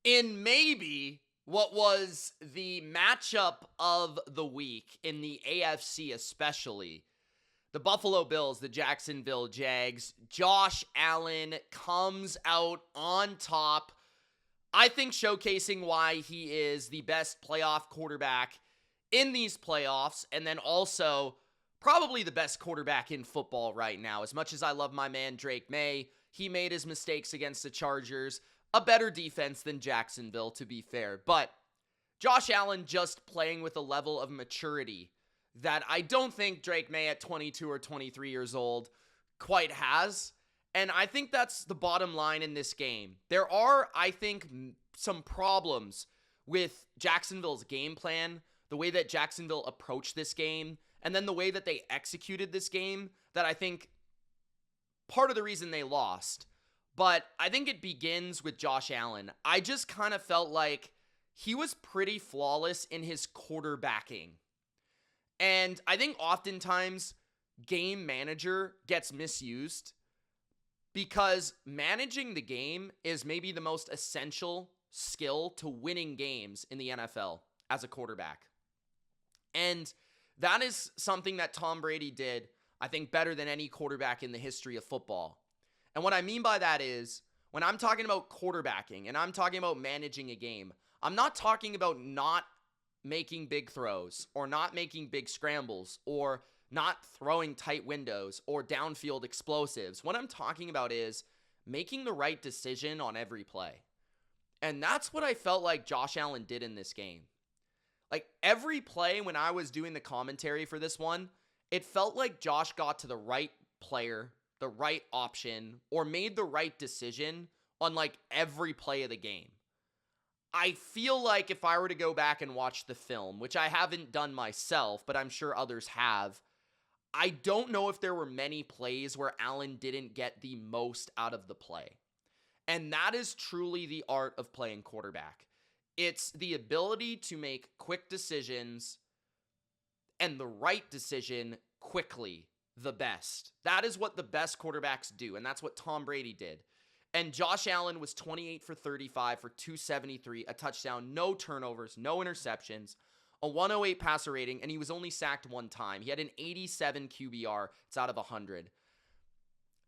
In maybe what was the matchup of the week in the AFC especially, the Buffalo Bills, the Jacksonville Jags, Josh Allen comes out on top, I think showcasing why he is the best playoff quarterback in these playoffs, and then also probably the best quarterback in football right now. As much as I love my man Drake May, he made his mistakes against the Chargers. A better defense than Jacksonville, to be fair. But Josh Allen just playing with a level of maturity that I don't think Drake May at 22 or 23 years old quite has. And I think that's the bottom line in this game. There are, I think, some problems with Jacksonville's game plan, the way that Jacksonville approached this game, and then the way that they executed this game that I think part of the reason they lost. But I think it begins with Josh Allen. I just kind of felt like he was pretty flawless in his quarterbacking. And I think oftentimes game manager gets misused because managing the game is maybe the most essential skill to winning games in the NFL as a quarterback. And that is something that Tom Brady did, I think, better than any quarterback in the history of football. And what I mean by that is, when I'm talking about quarterbacking and I'm talking about managing a game, I'm not talking about not making big throws or not making big scrambles or not throwing tight windows or downfield explosives. What I'm talking about is making the right decision on every play. And that's what I felt like Josh Allen did in this game. Like every play when I was doing the commentary for this one, it felt like Josh got to the right player, the right option, or made the right decision on like every play of the game. I feel like if I were to go back and watch the film, which I haven't done myself, but I'm sure others have, I don't know if there were many plays where Allen didn't get the most out of the play. And that is truly the art of playing quarterback. It's the ability to make quick decisions and the right decision quickly, the best. That is what the best quarterbacks do, and that's what Tom Brady did. And Josh Allen was 28 for 35 for 273, a touchdown, no turnovers, no interceptions, a 108 passer rating, and he was only sacked one time. He had an 87 QBR. It's out of 100.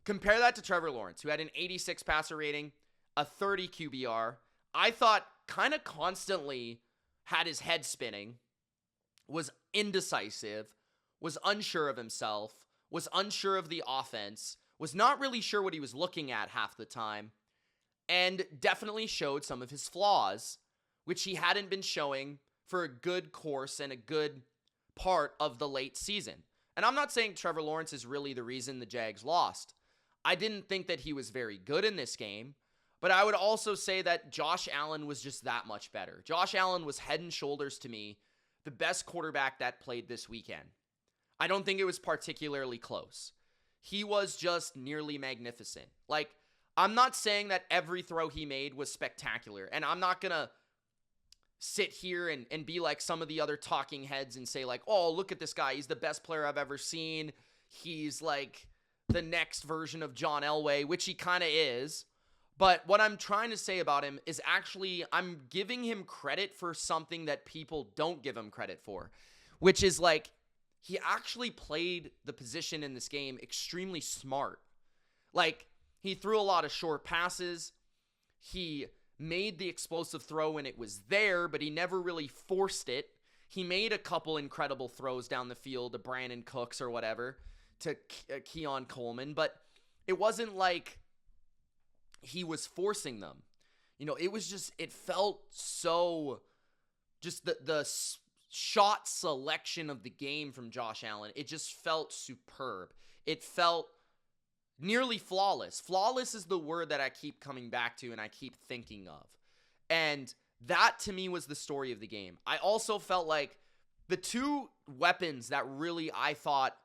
Compare that to Trevor Lawrence, who had an 86 passer rating, a 30 QBR. I thought kind of constantly had his head spinning, was indecisive, was unsure of himself, was unsure of the offense, was not really sure what he was looking at half the time, and definitely showed some of his flaws, which he hadn't been showing for a good course and a good part of the late season. And I'm not saying Trevor Lawrence is really the reason the Jags lost. I didn't think that he was very good in this game, but I would also say that Josh Allen was just that much better. Josh Allen was head and shoulders to me the best quarterback that played this weekend. I don't think it was particularly close. He was just nearly magnificent. Like, I'm not saying that every throw he made was spectacular, and I'm not going to sit here and be like some of the other talking heads and say like, oh, look at this guy. He's the best player I've ever seen. He's like the next version of John Elway, which he kind of is. But what I'm trying to say about him is actually I'm giving him credit for something that people don't give him credit for, which is like he actually played the position in this game extremely smart. Like, he threw a lot of short passes. He made the explosive throw when it was there, but he never really forced it. He made a couple incredible throws down the field to Brandon Cooks or whatever, to Keon Coleman, but it wasn't like he was forcing them. You know, it was just, it felt so, just the shot selection of the game from Josh Allen, it just felt superb. It felt nearly flawless. Flawless is the word that I keep coming back to and I keep thinking of. And that to me was the story of the game. I also felt like the two weapons that really I thought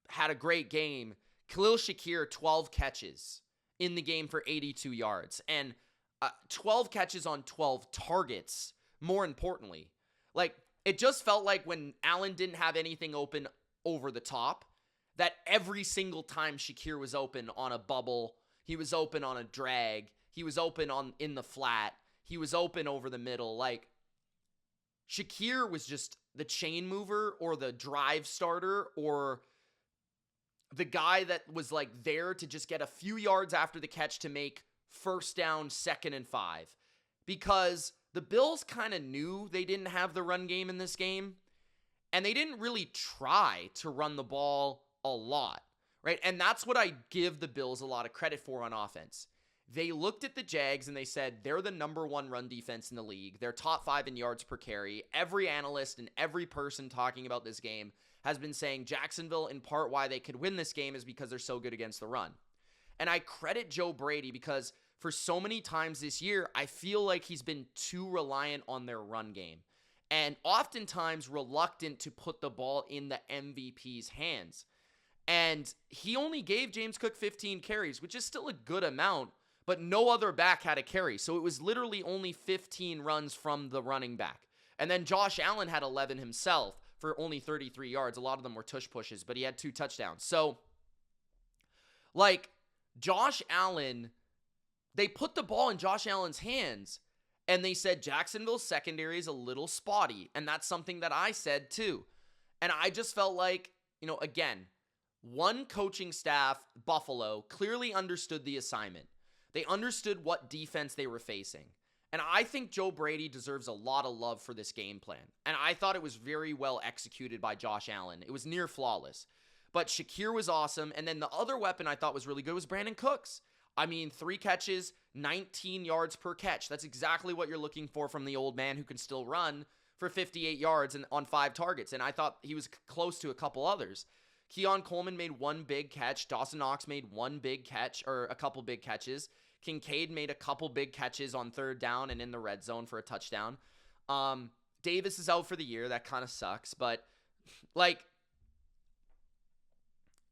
had a great game, Khalil Shakir, 12 catches in the game for 82 yards. And 12 catches on 12 targets, more importantly. Like, it just felt like when Allen didn't have anything open over the top, that every single time Shakir was open on a bubble, he was open on a drag, he was open in the flat, he was open over the middle. Like, Shakir was just the chain mover or the drive starter or the guy that was like there to just get a few yards after the catch to make first down, 2nd and 5. Because the Bills kind of knew they didn't have the run game in this game, and they didn't really try to run the ball a lot, right? And that's what I give the Bills a lot of credit for on offense. They looked at the Jags and they said they're the number 1 run defense in the league. They're top 5 in yards per carry. Every analyst and every person talking about this game has been saying Jacksonville, in part why they could win this game is because they're so good against the run. And I credit Joe Brady because for so many times this year, I feel like he's been too reliant on their run game and oftentimes reluctant to put the ball in the MVP's hands. And he only gave James Cook 15 carries, which is still a good amount, but no other back had a carry. So it was literally only 15 runs from the running back. And then Josh Allen had 11 himself for only 33 yards. A lot of them were tush pushes, but he had 2 touchdowns. So, like, Josh Allen, they put the ball in Josh Allen's hands, and they said Jacksonville's secondary is a little spotty. And that's something that I said too. And I just felt like, you know, again, one coaching staff, Buffalo, clearly understood the assignment. They understood what defense they were facing. And I think Joe Brady deserves a lot of love for this game plan. And I thought it was very well executed by Josh Allen. It was near flawless. But Shakir was awesome. And then the other weapon I thought was really good was Brandon Cooks. I mean, 3 catches, 19 yards per catch. That's exactly what you're looking for from the old man who can still run for 58 yards and on 5 targets. And I thought he was close to a couple others. Keon Coleman made 1 big catch. Dawson Knox made 1 big catch, or a couple big catches. Kincaid made a couple big catches on 3rd down and in the red zone for a touchdown. Davis is out for the year. That kind of sucks. But, like,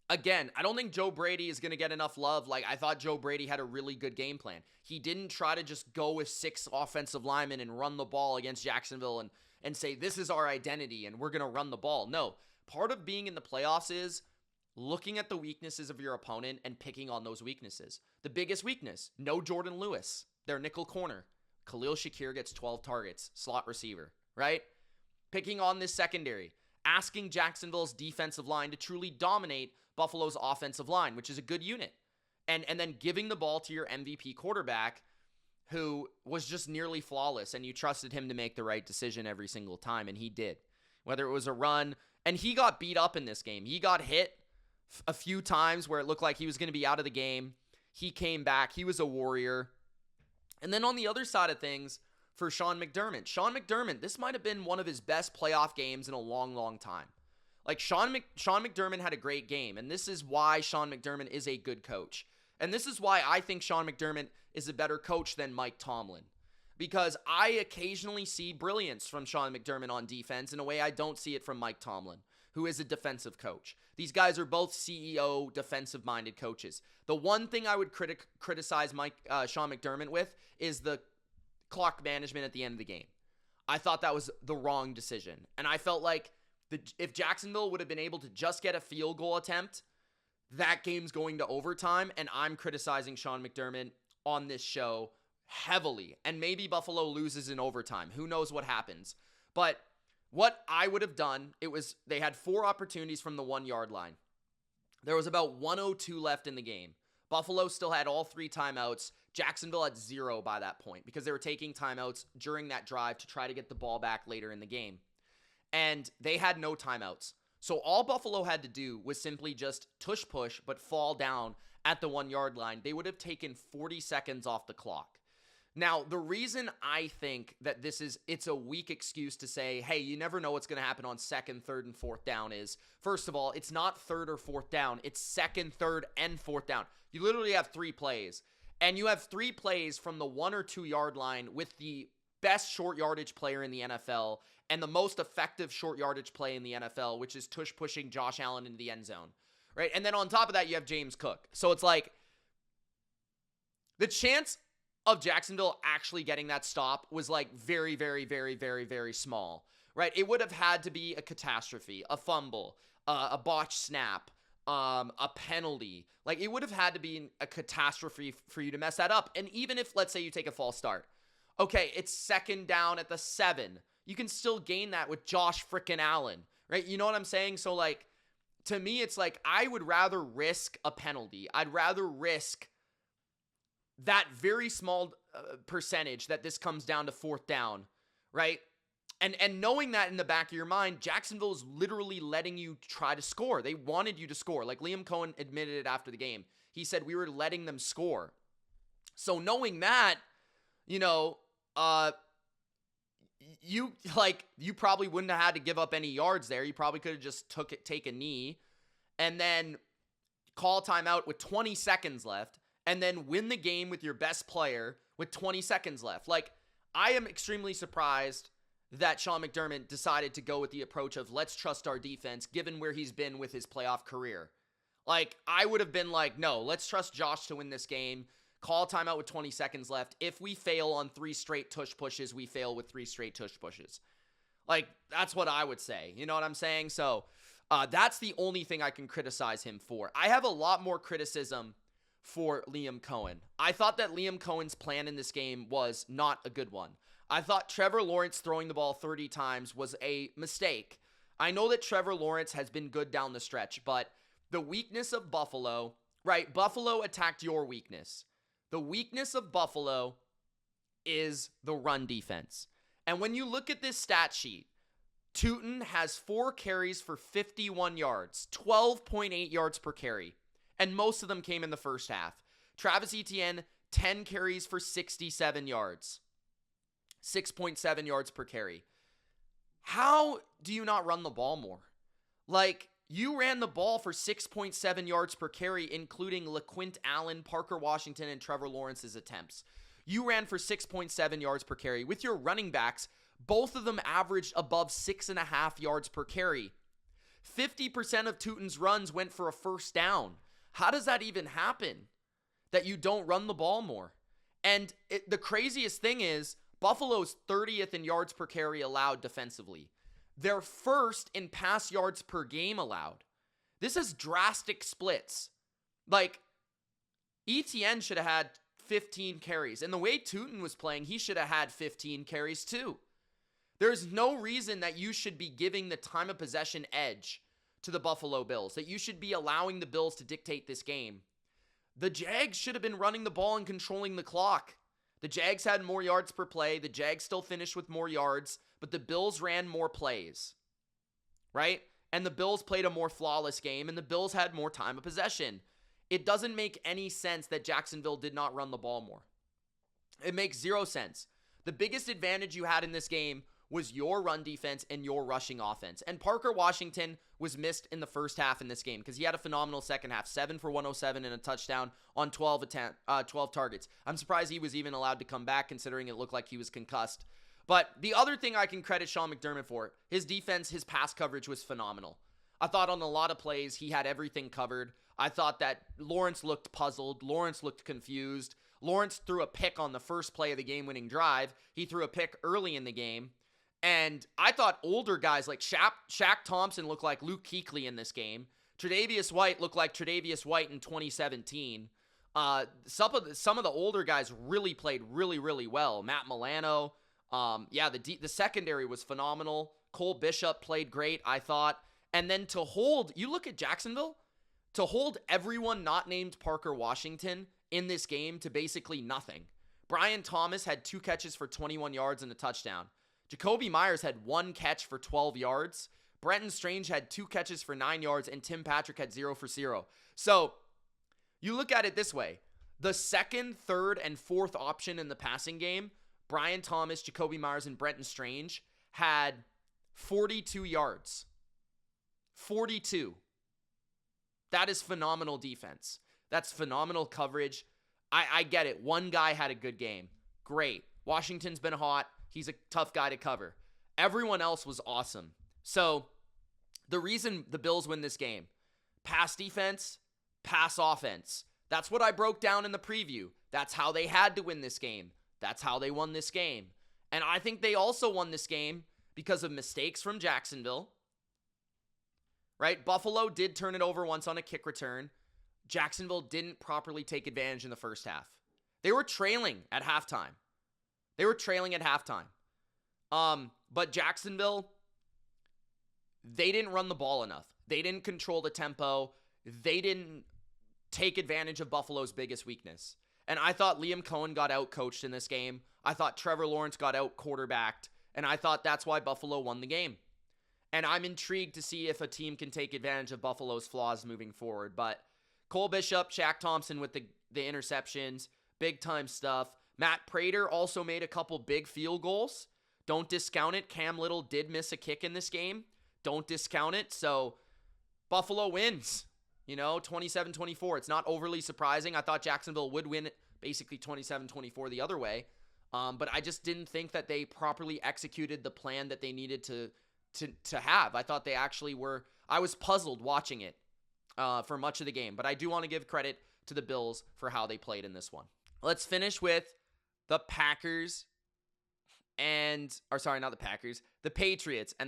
again, I don't think Joe Brady is going to get enough love. Like, I thought Joe Brady had a really good game plan. He didn't try to just go with 6 offensive linemen and run the ball against Jacksonville and say, this is our identity and we're going to run the ball. No. Part of being in the playoffs is looking at the weaknesses of your opponent and picking on those weaknesses. The biggest weakness, no Jordan Lewis, their nickel corner. Khalil Shakir gets 12 targets, slot receiver, right? Picking on this secondary, asking Jacksonville's defensive line to truly dominate Buffalo's offensive line, which is a good unit. And then giving the ball to your MVP quarterback who was just nearly flawless, and you trusted him to make the right decision every single time, and he did. whether it was a run. And he got beat up in this game. He got hit a few times where it looked like he was going to be out of the game. He came back. He was a warrior. And then on the other side of things, for Sean McDermott, this might have been one of his best playoff games in a long, long time. Like, Sean McDermott had a great game, and this is why Sean McDermott is a good coach. And this is why I think Sean McDermott is a better coach than Mike Tomlin. Because I occasionally see brilliance from Sean McDermott on defense in a way I don't see it from Mike Tomlin, who is a defensive coach. These guys are both CEO defensive-minded coaches. The one thing I would criticize Sean McDermott with is the clock management at the end of the game. I thought that was the wrong decision. And I felt like if Jacksonville would have been able to just get a field goal attempt, that game's going to overtime, and I'm criticizing Sean McDermott on this show heavily. And maybe Buffalo loses in overtime. Who knows what happens? But what I would have done, they had 4 opportunities from the 1-yard line. There was about 1:02 left in the game. Buffalo still had all 3 timeouts. Jacksonville had 0 by that point because they were taking timeouts during that drive to try to get the ball back later in the game. And they had no timeouts. So all Buffalo had to do was simply just tush push, but fall down at the 1-yard line. They would have taken 40 seconds off the clock. Now, the reason I think that it's a weak excuse to say, hey, you never know what's going to happen on 2nd, 3rd, and 4th down is, first of all, it's not 3rd or 4th down. It's 2nd, 3rd, and 4th down. You literally have 3 plays. And you have 3 plays from the 1 or 2 yard line with the best short yardage player in the NFL and the most effective short yardage play in the NFL, which is tush pushing Josh Allen into the end zone, right? And then on top of that, you have James Cook. So it's like the chance of Jacksonville actually getting that stop was like very, very, very, very, very small, right? It would have had to be a catastrophe, a fumble, a botched snap, a penalty. Like, it would have had to be a catastrophe for you to mess that up. And even if, let's say, you take a false start, okay, it's 2nd down at the 7. You can still gain that with Josh frickin' Allen, right? You know what I'm saying? So, like, to me, it's like I would rather risk a penalty. I'd rather risk that very small percentage that this comes down to 4th down, right? And knowing that in the back of your mind, Jacksonville is literally letting you try to score. They wanted you to score. Like Liam Cohen admitted it after the game. He said we were letting them score. So knowing that, you know, you probably wouldn't have had to give up any yards there. You probably could have just take a knee and then call timeout with 20 seconds left and then win the game with your best player with 20 seconds left. Like, I am extremely surprised that Sean McDermott decided to go with the approach of let's trust our defense given where he's been with his playoff career. Like, I would have been like, no, let's trust Josh to win this game. Call timeout with 20 seconds left. If we fail on 3 straight tush pushes, we fail with 3 straight tush pushes. Like, that's what I would say. You know what I'm saying? So, that's the only thing I can criticize him for. I have a lot more criticism for Liam Cohen. I thought that Liam Cohen's plan in this game was not a good one. I thought Trevor Lawrence throwing the ball 30 times was a mistake. I know that Trevor Lawrence has been good down the stretch, but the weakness of Buffalo, right? Buffalo attacked your weakness. The weakness of Buffalo is the run defense. And when you look at this stat sheet, Tootin has 4 carries for 51 yards, 12.8 yards per carry. And most of them came in the first half. Travis Etienne, 10 carries for 67 yards. 6.7 yards per carry. How do you not run the ball more? Like, you ran the ball for 6.7 yards per carry, including LaQuint Allen, Parker Washington, and Trevor Lawrence's attempts. You ran for 6.7 yards per carry. With your running backs, both of them averaged above 6.5 yards per carry. 50% of Tootin's runs went for a first down. How does that even happen? That you don't run the ball more? And the craziest thing is, Buffalo's 30th in yards per carry allowed defensively. They're first in pass yards per game allowed. This is drastic splits. Like, Etienne should have had 15 carries. And the way Tootin was playing, he should have had 15 carries too. There's no reason that you should be giving the time of possession edge to the Buffalo Bills, that you should be allowing the Bills to dictate this game. The Jags should have been running the ball and controlling the clock. The Jags had more yards per play. The Jags still finished with more yards, but the Bills ran more plays. right? And the Bills played a more flawless game, and the Bills had more time of possession. It doesn't make any sense that Jacksonville did not run the ball more. It makes zero sense. The biggest advantage you had in this game was your run defense and your rushing offense. And Parker Washington was missed in the first half in this game because he had a phenomenal second half, 7 for 107 and a touchdown on 12 targets. I'm surprised he was even allowed to come back considering it looked like he was concussed. But the other thing I can credit Sean McDermott for, his defense, his pass coverage was phenomenal. I thought on a lot of plays he had everything covered. I thought that Lawrence looked puzzled. Lawrence looked confused. Lawrence threw a pick on the first play of the game-winning drive. He threw a pick early in the game. And I thought older guys like Shaq Thompson looked like Luke Kuechly in this game. Tre'Davious White looked like Tre'Davious White in 2017. Some of the older guys really played really, really well. Matt Milano. The secondary was phenomenal. Cole Bishop played great, I thought. And then you look at Jacksonville, to hold everyone not named Parker Washington in this game to basically nothing. Brian Thomas had 2 catches for 21 yards and a touchdown. Jacoby Myers had 1 catch for 12 yards. Brenton Strange had 2 catches for 9 yards, and Tim Patrick had 0 for 0. So you look at it this way. The second, third, and fourth option in the passing game, Brian Thomas, Jacoby Myers, and Brenton Strange, had 42 yards. 42. That is phenomenal defense. That's phenomenal coverage. I get it. One guy had a good game. Great. Washington's been hot. He's a tough guy to cover. Everyone else was awesome. So the reason the Bills win this game, pass defense, pass offense. That's what I broke down in the preview. That's how they had to win this game. That's how they won this game. And I think they also won this game because of mistakes from Jacksonville. Right? Buffalo did turn it over once on a kick return. Jacksonville didn't properly take advantage in the first half. They were trailing at halftime. But Jacksonville, they didn't run the ball enough. They didn't control the tempo. They didn't take advantage of Buffalo's biggest weakness. And I thought Liam Cohen got out-coached in this game. I thought Trevor Lawrence got out-quarterbacked. And I thought that's why Buffalo won the game. And I'm intrigued to see if a team can take advantage of Buffalo's flaws moving forward. But Cole Bishop, Shaq Thompson with the interceptions, big-time stuff. Matt Prater also made a couple big field goals. Don't discount it. Cam Little did miss a kick in this game. Don't discount it. So Buffalo wins, 27-24. It's not overly surprising. I thought Jacksonville would win basically 27-24 the other way. But I just didn't think that they properly executed the plan that they needed to have. I thought they actually were. I was puzzled watching it for much of the game. But I do want to give credit to the Bills for how they played in this one. Let's finish with the Patriots and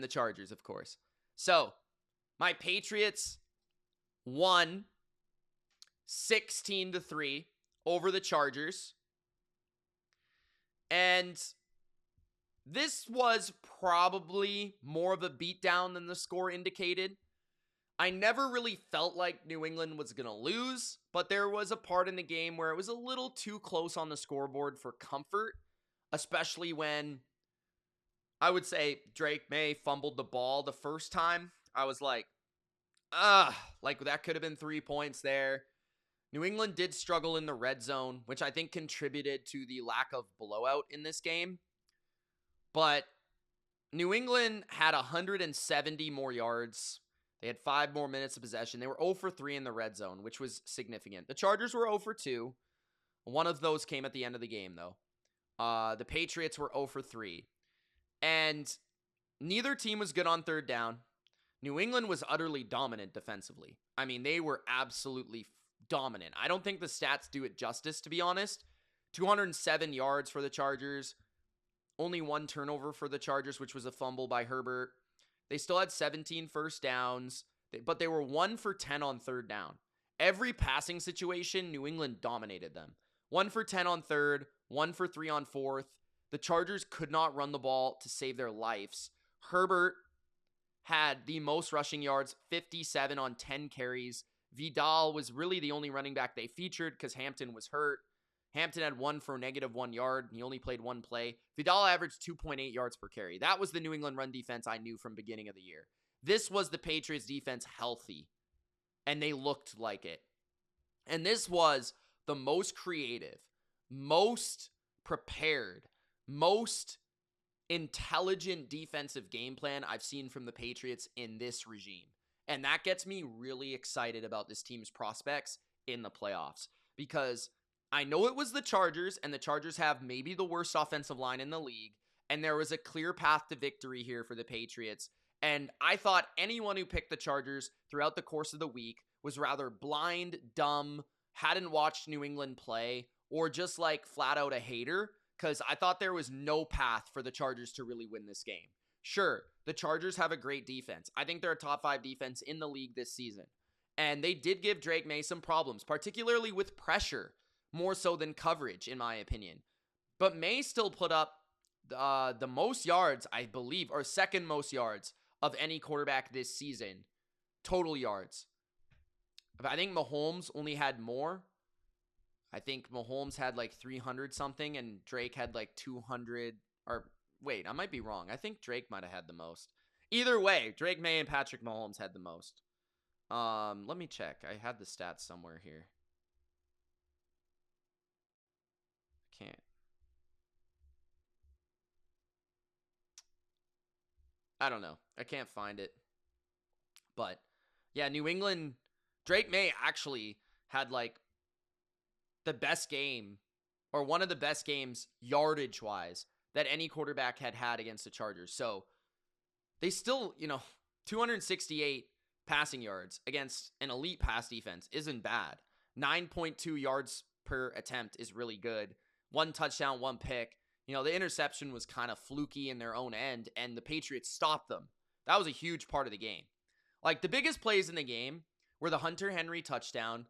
the Chargers, of course. So, my Patriots won 16-3 over the Chargers. And this was probably more of a beatdown than the score indicated. I never really felt like New England was going to lose, but there was a part in the game where it was a little too close on the scoreboard for comfort, especially when I would say Drake May fumbled the ball the first time. I was like, that could have been 3 points there. New England did struggle in the red zone, which I think contributed to the lack of blowout in this game. But New England had 170 more yards. They had 5 more minutes of possession. They were 0 for 3 in the red zone, which was significant. The Chargers were 0 for 2. One of those came at the end of the game, though. The Patriots were 0 for 3. And neither team was good on third down. New England was utterly dominant defensively. I mean, they were absolutely dominant. I don't think the stats do it justice, to be honest. 207 yards for the Chargers. Only 1 turnover for the Chargers, which was a fumble by Herbert. They still had 17 first downs, but they were 1 for 10 on third down. Every passing situation, New England dominated them. 1 for 10 on third, 1 for 3 on fourth. The Chargers could not run the ball to save their lives. Herbert had the most rushing yards, 57 on 10 carries. Vidal was really the only running back they featured because Hampton was hurt. Hampton had 1 for -1 yard. He only played 1 play. Vidal averaged 2.8 yards per carry. That was the New England run defense I knew from beginning of the year. This was the Patriots defense healthy, and they looked like it. And this was the most creative, most prepared, most intelligent defensive game plan I've seen from the Patriots in this regime. And that gets me really excited about this team's prospects in the playoffs, because I know it was the Chargers, and the Chargers have maybe the worst offensive line in the league, and there was a clear path to victory here for the Patriots. And I thought anyone who picked the Chargers throughout the course of the week was rather blind, dumb, hadn't watched New England play, or just like flat out a hater, because I thought there was no path for the Chargers to really win this game. Sure, the Chargers have a great defense. I think they're a top 5 defense in the league this season. And they did give Drake May some problems, particularly with pressure, more so than coverage, in my opinion. But May still put up the most yards, I believe, or second most yards of any quarterback this season. Total yards. I think Mahomes only had more. I think Mahomes had like 300 something, and Drake had like 200. Or wait, I might be wrong. I think Drake might have had the most. Either way, Drake May and Patrick Mahomes had the most. Let me check. I had the stats somewhere here. Can't. I don't know. I can't find it. But yeah, New England, Drake May actually had like the best game, or one of the best games yardage wise, that any quarterback had against the Chargers. So they still, 268 passing yards against an elite pass defense isn't bad. 9.2 yards per attempt is really good. 1 touchdown, 1 pick. The interception was kind of fluky in their own end, and the Patriots stopped them. That was a huge part of the game. Like, the biggest plays in the game were the Hunter Henry touchdown,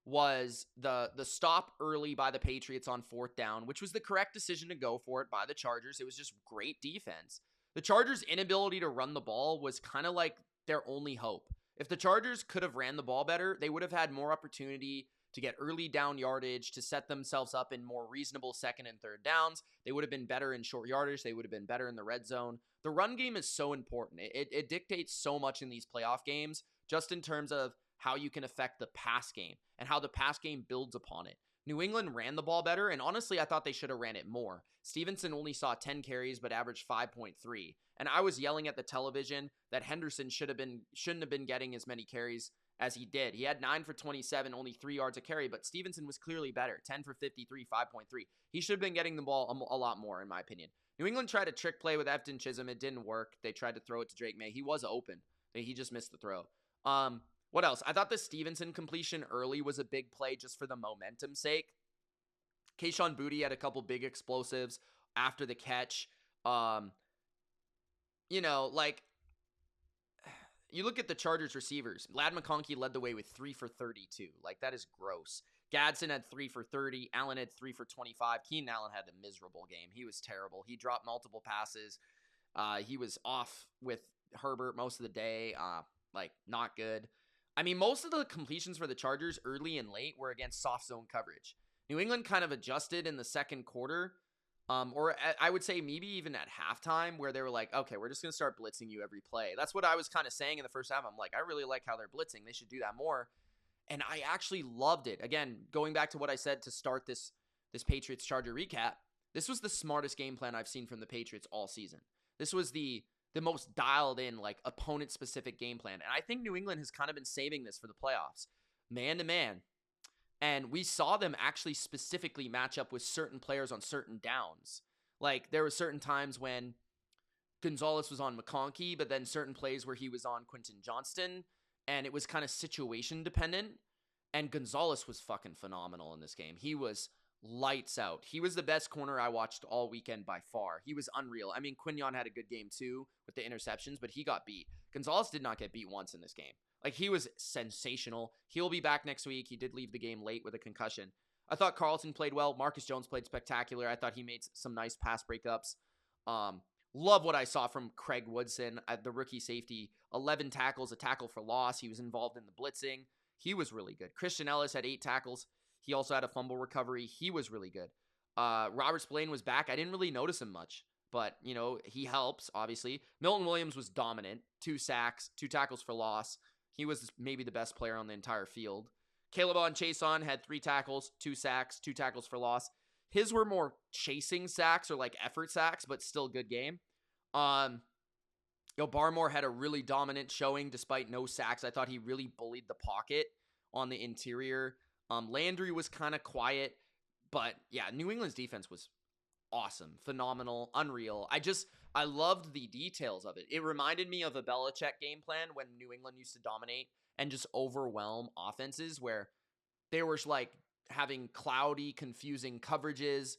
was the stop early by the Patriots on 4th down, which was the correct decision to go for it by the Chargers. It was just great defense. The Chargers' inability to run the ball was kind of like their only hope. If the Chargers could have ran the ball better, they would have had more opportunity to get early down yardage, to set themselves up in more reasonable 2nd and 3rd downs. They would have been better in short yardage. They would have been better in the red zone. The run game is so important. It dictates so much in these playoff games, just in terms of how you can affect the pass game and how the pass game builds upon it. New England ran the ball better, and honestly, I thought they should have ran it more. Stevenson only saw 10 carries, but averaged 5.3. And I was yelling at the television that Henderson shouldn't have been getting as many carries as he did. He had 9 for 27, only 3 yards a carry, but Stevenson was clearly better. 10 for 53, 5.3. He should have been getting the ball a lot more, in my opinion. New England tried a trick play with Efton Chisholm. It didn't work. They tried to throw it to Drake May. He was open. He just missed the throw. What else? I thought the Stevenson completion early was a big play just for the momentum's sake. Kayshon Boutte had a couple big explosives after the catch. You look at the Chargers receivers. Ladd McConkey led the way with 3 for 32. Like, that is gross. Gadsden had 3 for 30. Allen had 3 for 25. Keenan Allen had a miserable game. He was terrible. He dropped multiple passes. He was off with Herbert most of the day. Not good. I mean, most of the completions for the Chargers early and late were against soft zone coverage. New England kind of adjusted in the second quarter, or I would say maybe even at halftime, where they were like, okay, we're just going to start blitzing you every play. That's what I was kind of saying in the first half. I'm like, I really like how they're blitzing. They should do that more. And I actually loved it. Again, going back to what I said to start this Patriots-Charger recap, this was the smartest game plan I've seen from the Patriots all season. This was the most dialed in, like, opponent-specific game plan. And I think New England has kind of been saving this for the playoffs. Man to man. And we saw them actually specifically match up with certain players on certain downs. Like, there were certain times when Gonzalez was on McConkey, but then certain plays where he was on Quentin Johnston, and it was kind of situation dependent. And Gonzalez was fucking phenomenal in this game. He was lights out. He was the best corner I watched all weekend by far. He was unreal. I mean, Quinyon had a good game too with the interceptions, but he got beat. Gonzalez did not get beat once in this game. Like, he was sensational. He'll be back next week. He did leave the game late with a concussion. I thought Carlton played well. Marcus Jones played spectacular. I thought he made some nice pass breakups. Love what I saw from Craig Woodson, the rookie safety. 11 tackles, a tackle for loss. He was involved in the blitzing. He was really good. Christian Ellis had 8 tackles. He also had a fumble recovery. He was really good. Robert Spillane was back. I didn't really notice him much. but, he helps, obviously. Milton Williams was dominant. 2 sacks, 2 tackles for loss. He was maybe the best player on the entire field. Caleb Chason had 3 tackles, 2 sacks, 2 tackles for loss. His were more chasing sacks or like effort sacks, but still good game. Barmore had a really dominant showing despite no sacks. I thought he really bullied the pocket on the interior. Landry was kind of quiet, but yeah, New England's defense was awesome, phenomenal, unreal. I loved the details of it. It reminded me of a Belichick game plan when New England used to dominate and just overwhelm offenses where they were like having cloudy, confusing coverages,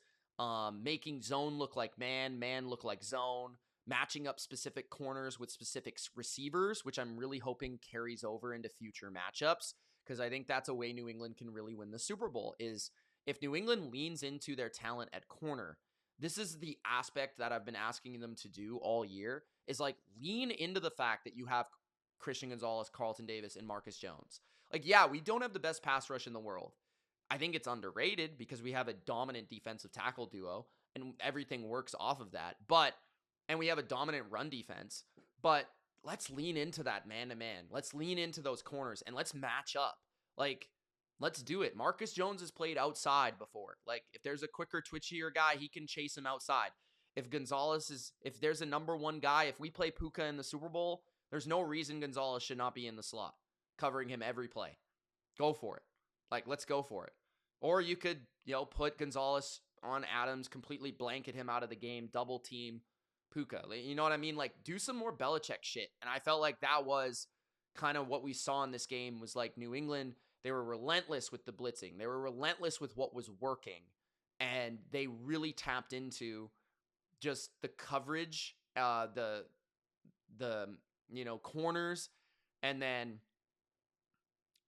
making zone look like man look like zone, matching up specific corners with specific receivers, which I'm really hoping carries over into future matchups, because I think that's a way New England can really win the Super Bowl is if New England leans into their talent at corner. This is the aspect that I've been asking them to do all year is like lean into the fact that you have Christian Gonzalez, Carlton Davis, and Marcus Jones. Like, yeah, we don't have the best pass rush in the world. I think it's underrated because we have a dominant defensive tackle duo and everything works off of that. And we have a dominant run defense, but let's lean into that man-to-man. Let's lean into those corners and let's match up. Like, let's do it. Marcus Jones has played outside before. Like, if there's a quicker, twitchier guy, he can chase him outside. If there's a number 1 guy, if we play Puka in the Super Bowl, there's no reason Gonzalez should not be in the slot, covering him every play. Go for it. Like, let's go for it. Or you could, put Gonzalez on Adams, completely blanket him out of the game, double team Puka. You know what I mean? Like, do some more Belichick shit. And I felt like that was kind of what we saw in this game was like New England, they were relentless with the blitzing. They were relentless with what was working. And they really tapped into just the coverage, the corners. And then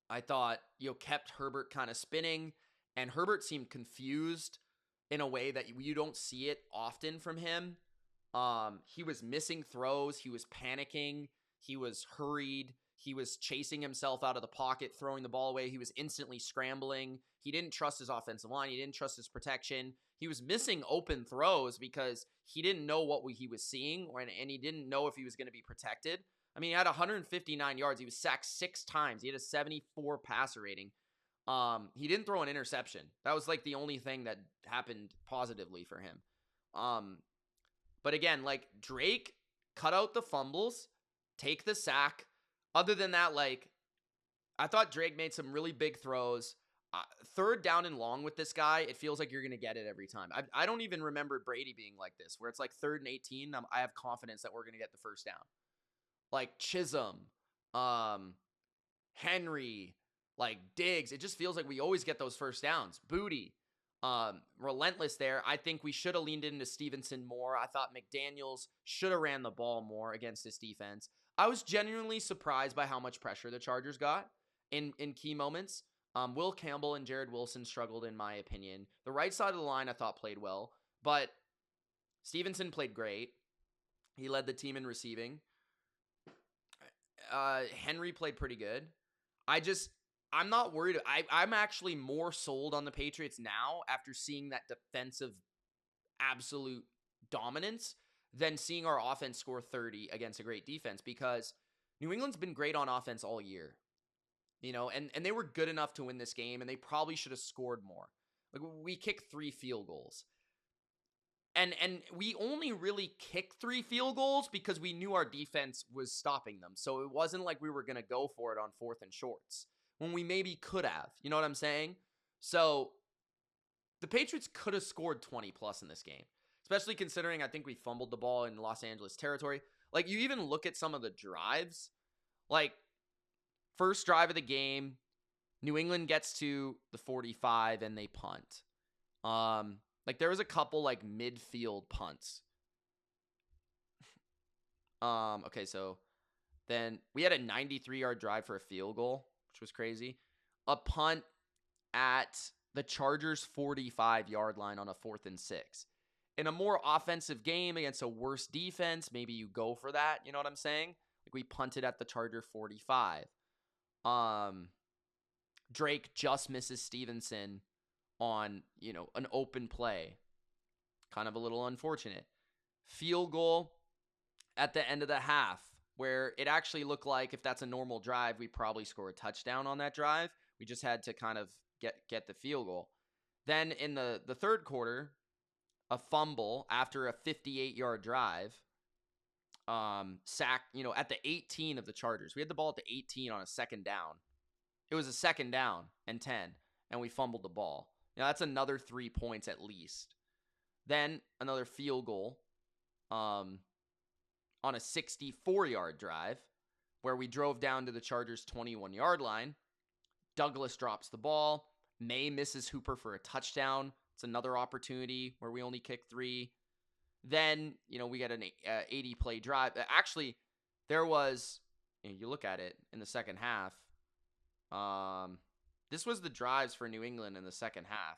I thought, kept Herbert kind of spinning. And Herbert seemed confused in a way that you don't see it often from him. He was missing throws. He was panicking. He was hurried. He was chasing himself out of the pocket, throwing the ball away. He was instantly scrambling. He didn't trust his offensive line. He didn't trust his protection. He was missing open throws because he didn't know what he was seeing, and he didn't know if he was going to be protected. I mean, he had 159 yards. He was sacked 6 times. He had a 74 passer rating. He didn't throw an interception. That was like the only thing that happened positively for him. But again, like Drake cut out the fumbles, take the sack. Other than that, like I thought Drake made some really big throws. 3rd down and long with this guy, it feels like you're going to get it every time. I don't even remember Brady being like this, where it's like 3rd and 18. I have confidence that we're going to get the first down. Like Chisholm, Henry, like Diggs. It just feels like we always get those first downs. Booty, relentless there. I think we should have leaned into Stevenson more. I thought McDaniels should have ran the ball more against this defense. I was genuinely surprised by how much pressure the Chargers got in key moments. Will Campbell and Jared Wilson struggled, in my opinion. The right side of the line I thought played well, but Stevenson played great. He led the team in receiving. Henry played pretty good. I'm not worried. I'm actually more sold on the Patriots now after seeing that defensive absolute dominance than seeing our offense score 30 against a great defense, because New England's been great on offense all year. And they were good enough to win this game, and they probably should have scored more. Like, we kicked 3 field goals. And we only really kicked 3 field goals because we knew our defense was stopping them. So it wasn't like we were going to go for it on 4th and shorts when we maybe could have. You know what I'm saying? So the Patriots could have scored 20 plus in this game, especially considering I think we fumbled the ball in Los Angeles territory. Like, you even look at some of the drives, like first drive of the game, New England gets to the 45 and they punt. Like, there was a couple like midfield punts. Okay, so then we had a 93-yard drive for a field goal, which was crazy. A punt at the Chargers' 45-yard line on a 4th and 6. In a more offensive game against a worse defense, maybe you go for that. You know what I'm saying? Like, we punted at the Charger 45. Drake just misses Stevenson on, an open play. Kind of a little unfortunate. field goal at the end of the half, where it actually looked like if that's a normal drive, we probably score a touchdown on that drive. We just had to kind of get the field goal. Then in the third quarter, a fumble after a 58-yard drive, sack, at the 18 of the Chargers. We had the ball at the 18 on a second down. It was a second down and 10, and we fumbled the ball. That's another 3 points at least. Then another field goal on a 64-yard drive where we drove down to the Chargers' 21-yard line. Douglas drops the ball. May misses Hooper for a touchdown. It's another opportunity where we only kick 3. Then, we get an 80-play drive. Actually, there was, you look at it in the second half, this was the drives for New England in the second half.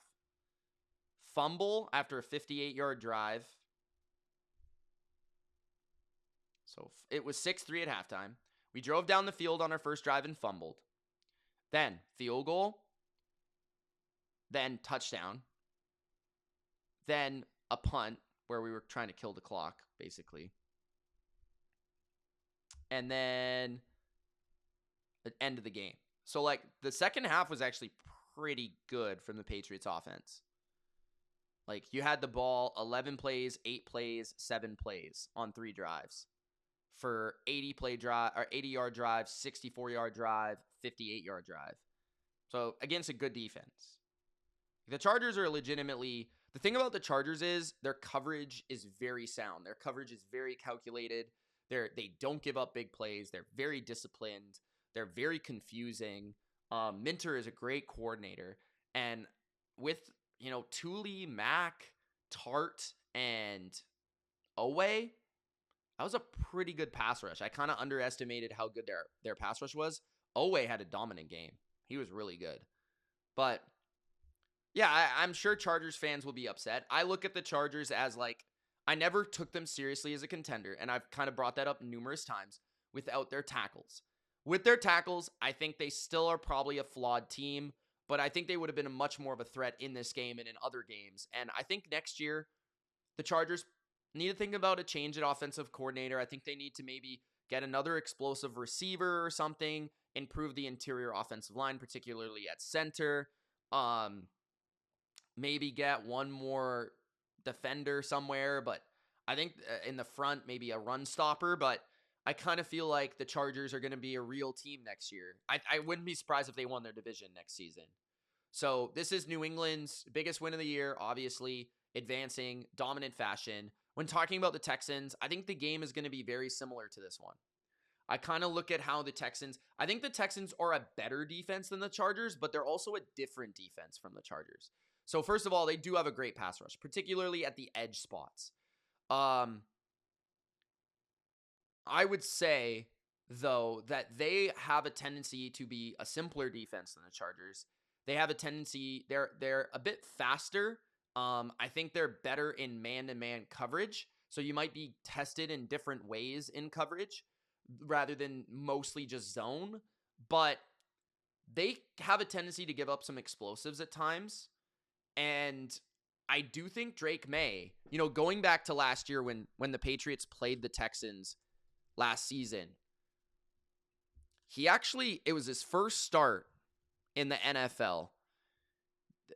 Fumble after a 58-yard drive. So it was 6-3 at halftime. We drove down the field on our first drive and fumbled. Then field goal. Then touchdown. Then a punt where we were trying to kill the clock, basically. And then the end of the game. So, the second half was actually pretty good from the Patriots offense. You had the ball 11 plays, 8 plays, 7 plays on 3 drives for 80-yard drive, 64-yard drive, 58-yard drive. So, against a good defense. The Chargers are legitimately... The thing about the Chargers is their coverage is very sound. Their coverage is very calculated. They don't give up big plays. They're very disciplined. They're very confusing. Minter is a great coordinator. And with, Thule, Mack, Tart, and Owe, that was a pretty good pass rush. I kind of underestimated how good their pass rush was. Owe had a dominant game. He was really good. But... yeah, I'm sure Chargers fans will be upset. I look at the Chargers as I never took them seriously as a contender, and I've kind of brought that up numerous times without their tackles. With their tackles, I think they still are probably a flawed team, but I think they would have been much more of a threat in this game and in other games. And I think next year, the Chargers need to think about a change at offensive coordinator. I think they need to maybe get another explosive receiver or something, improve the interior offensive line, particularly at center. Maybe get one more defender somewhere, but I think in the front, maybe a run stopper. But I kind of feel like the Chargers are going to be a real team next year. I wouldn't be surprised if they won their division next season. So this is New England's biggest win of the year, obviously advancing, dominant fashion. When talking about the Texans, I think the game is going to be very similar to this one. I kind of look at how I think the Texans are a better defense than the Chargers, but they're also a different defense from the Chargers. So first of all, they do have a great pass rush, particularly at the edge spots. I would say, though, that they have a tendency to be a simpler defense than the Chargers. They have a tendency, they're a bit faster. I think they're better in man-to-man coverage. So you might be tested in different ways in coverage rather than mostly just zone. But they have a tendency to give up some explosives at times. And I do think Drake May, going back to last year when the Patriots played the Texans last season, it was his first start in the NFL.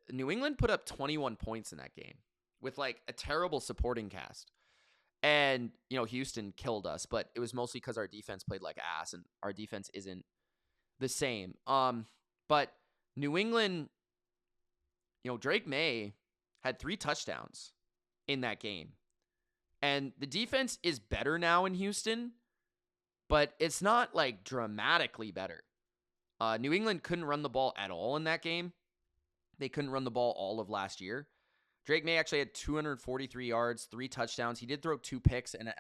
New England put up 21 points in that game with a terrible supporting cast. And, Houston killed us, but it was mostly because our defense played like ass and our defense isn't the same. But New England, Drake May had 3 touchdowns in that game. And the defense is better now in Houston, but it's not dramatically better. New England couldn't run the ball at all in that game. They couldn't run the ball all of last year. Drake May actually had 243 yards, 3 touchdowns. He did throw 2 picks and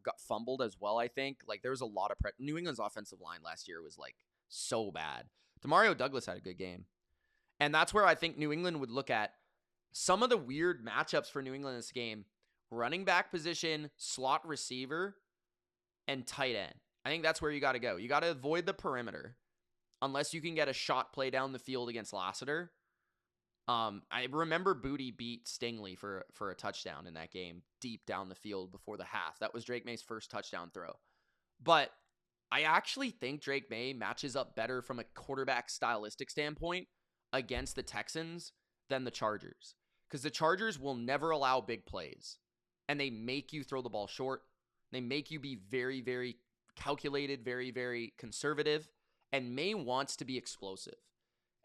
got fumbled as well, I think. There was a lot of pressure. New England's offensive line last year was so bad. Demario Douglas had a good game. And that's where I think New England would look at some of the weird matchups for New England in this game. Running back position, slot receiver, and tight end. I think that's where you got to go. You got to avoid the perimeter unless you can get a shot play down the field against Lassiter. I remember Booty beat Stingley for a touchdown in that game deep down the field before the half. That was Drake May's first touchdown throw. But I actually think Drake May matches up better from a quarterback stylistic standpoint against the Texans than the Chargers. Because the Chargers will never allow big plays. And they make you throw the ball short. They make you be very, very calculated, very, very conservative. And May wants to be explosive.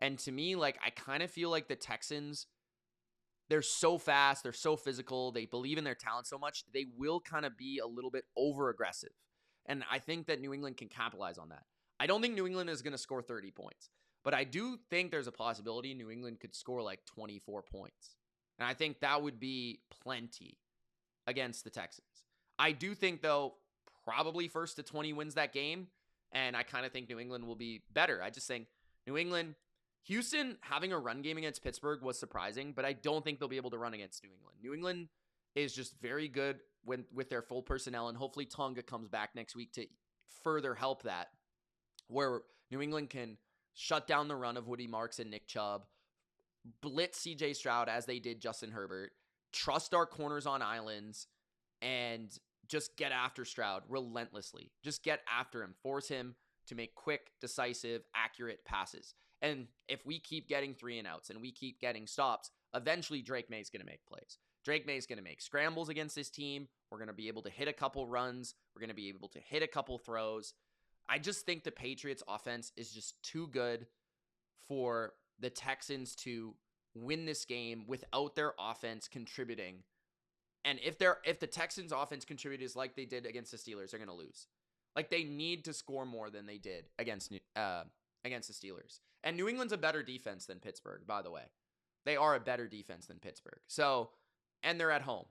And to me, like, I kind of feel like the Texans, they're so fast, they're so physical, they believe in their talent so much, they will kind of be a little bit over aggressive. And I think that New England can capitalize on that. I don't think New England is going to score 30 points, but I do think there's a possibility New England could score like 24 points. And I think that would be plenty against the Texans. I do think, though, probably first to 20 wins that game, and I kind of think New England will be better. I just think New England, Houston having a run game against Pittsburgh was surprising, but I don't think they'll be able to run against New England. New England is just very good with their full personnel, and hopefully Tonga comes back next week to further help that, where New England can shut down the run of Woody Marks and Nick Chubb, blitz CJ Stroud as they did Justin Herbert, trust our corners on islands, and just get after Stroud relentlessly. Just get after him. Force him to make quick, decisive, accurate passes. And if we keep getting 3-and-outs and we keep getting stops, eventually Drake May's going to make plays. Drake May's going to make scrambles against this team. We're going to be able to hit a couple runs. We're going to be able to hit a couple throws. I just think the Patriots offense is just too good for the Texans to win this game without their offense contributing. And if the Texans offense contributes like they did against the Steelers, they're going to lose. Like, they need to score more than they did against the Steelers. And New England's a better defense than Pittsburgh, by the way. They are a better defense than Pittsburgh. So, and they're at home.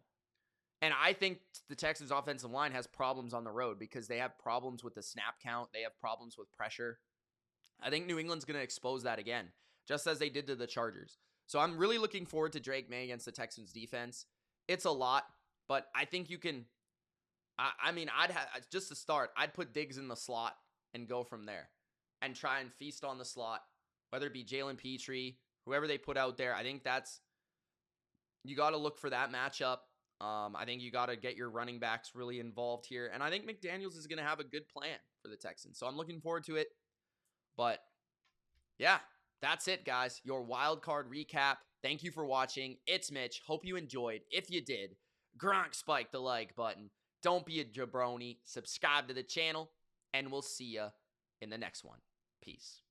And I think the Texans offensive line has problems on the road because they have problems with the snap count. They have problems with pressure. I think New England's going to expose that again, just as they did to the Chargers. So I'm really looking forward to Drake May against the Texans defense. It's a lot, but I think you can. I mean, just to start, I'd put Diggs in the slot and go from there and try and feast on the slot, whether it be Jalen Petrie, whoever they put out there. I think you got to look for that matchup. I think you got to get your running backs really involved here. And I think McDaniels is going to have a good plan for the Texans. So I'm looking forward to it. But yeah, that's it, guys. Your wild card recap. Thank you for watching. It's Mitch. Hope you enjoyed. If you did, Gronk spike the like button. Don't be a jabroni. Subscribe to the channel, and we'll see ya in the next one. Peace.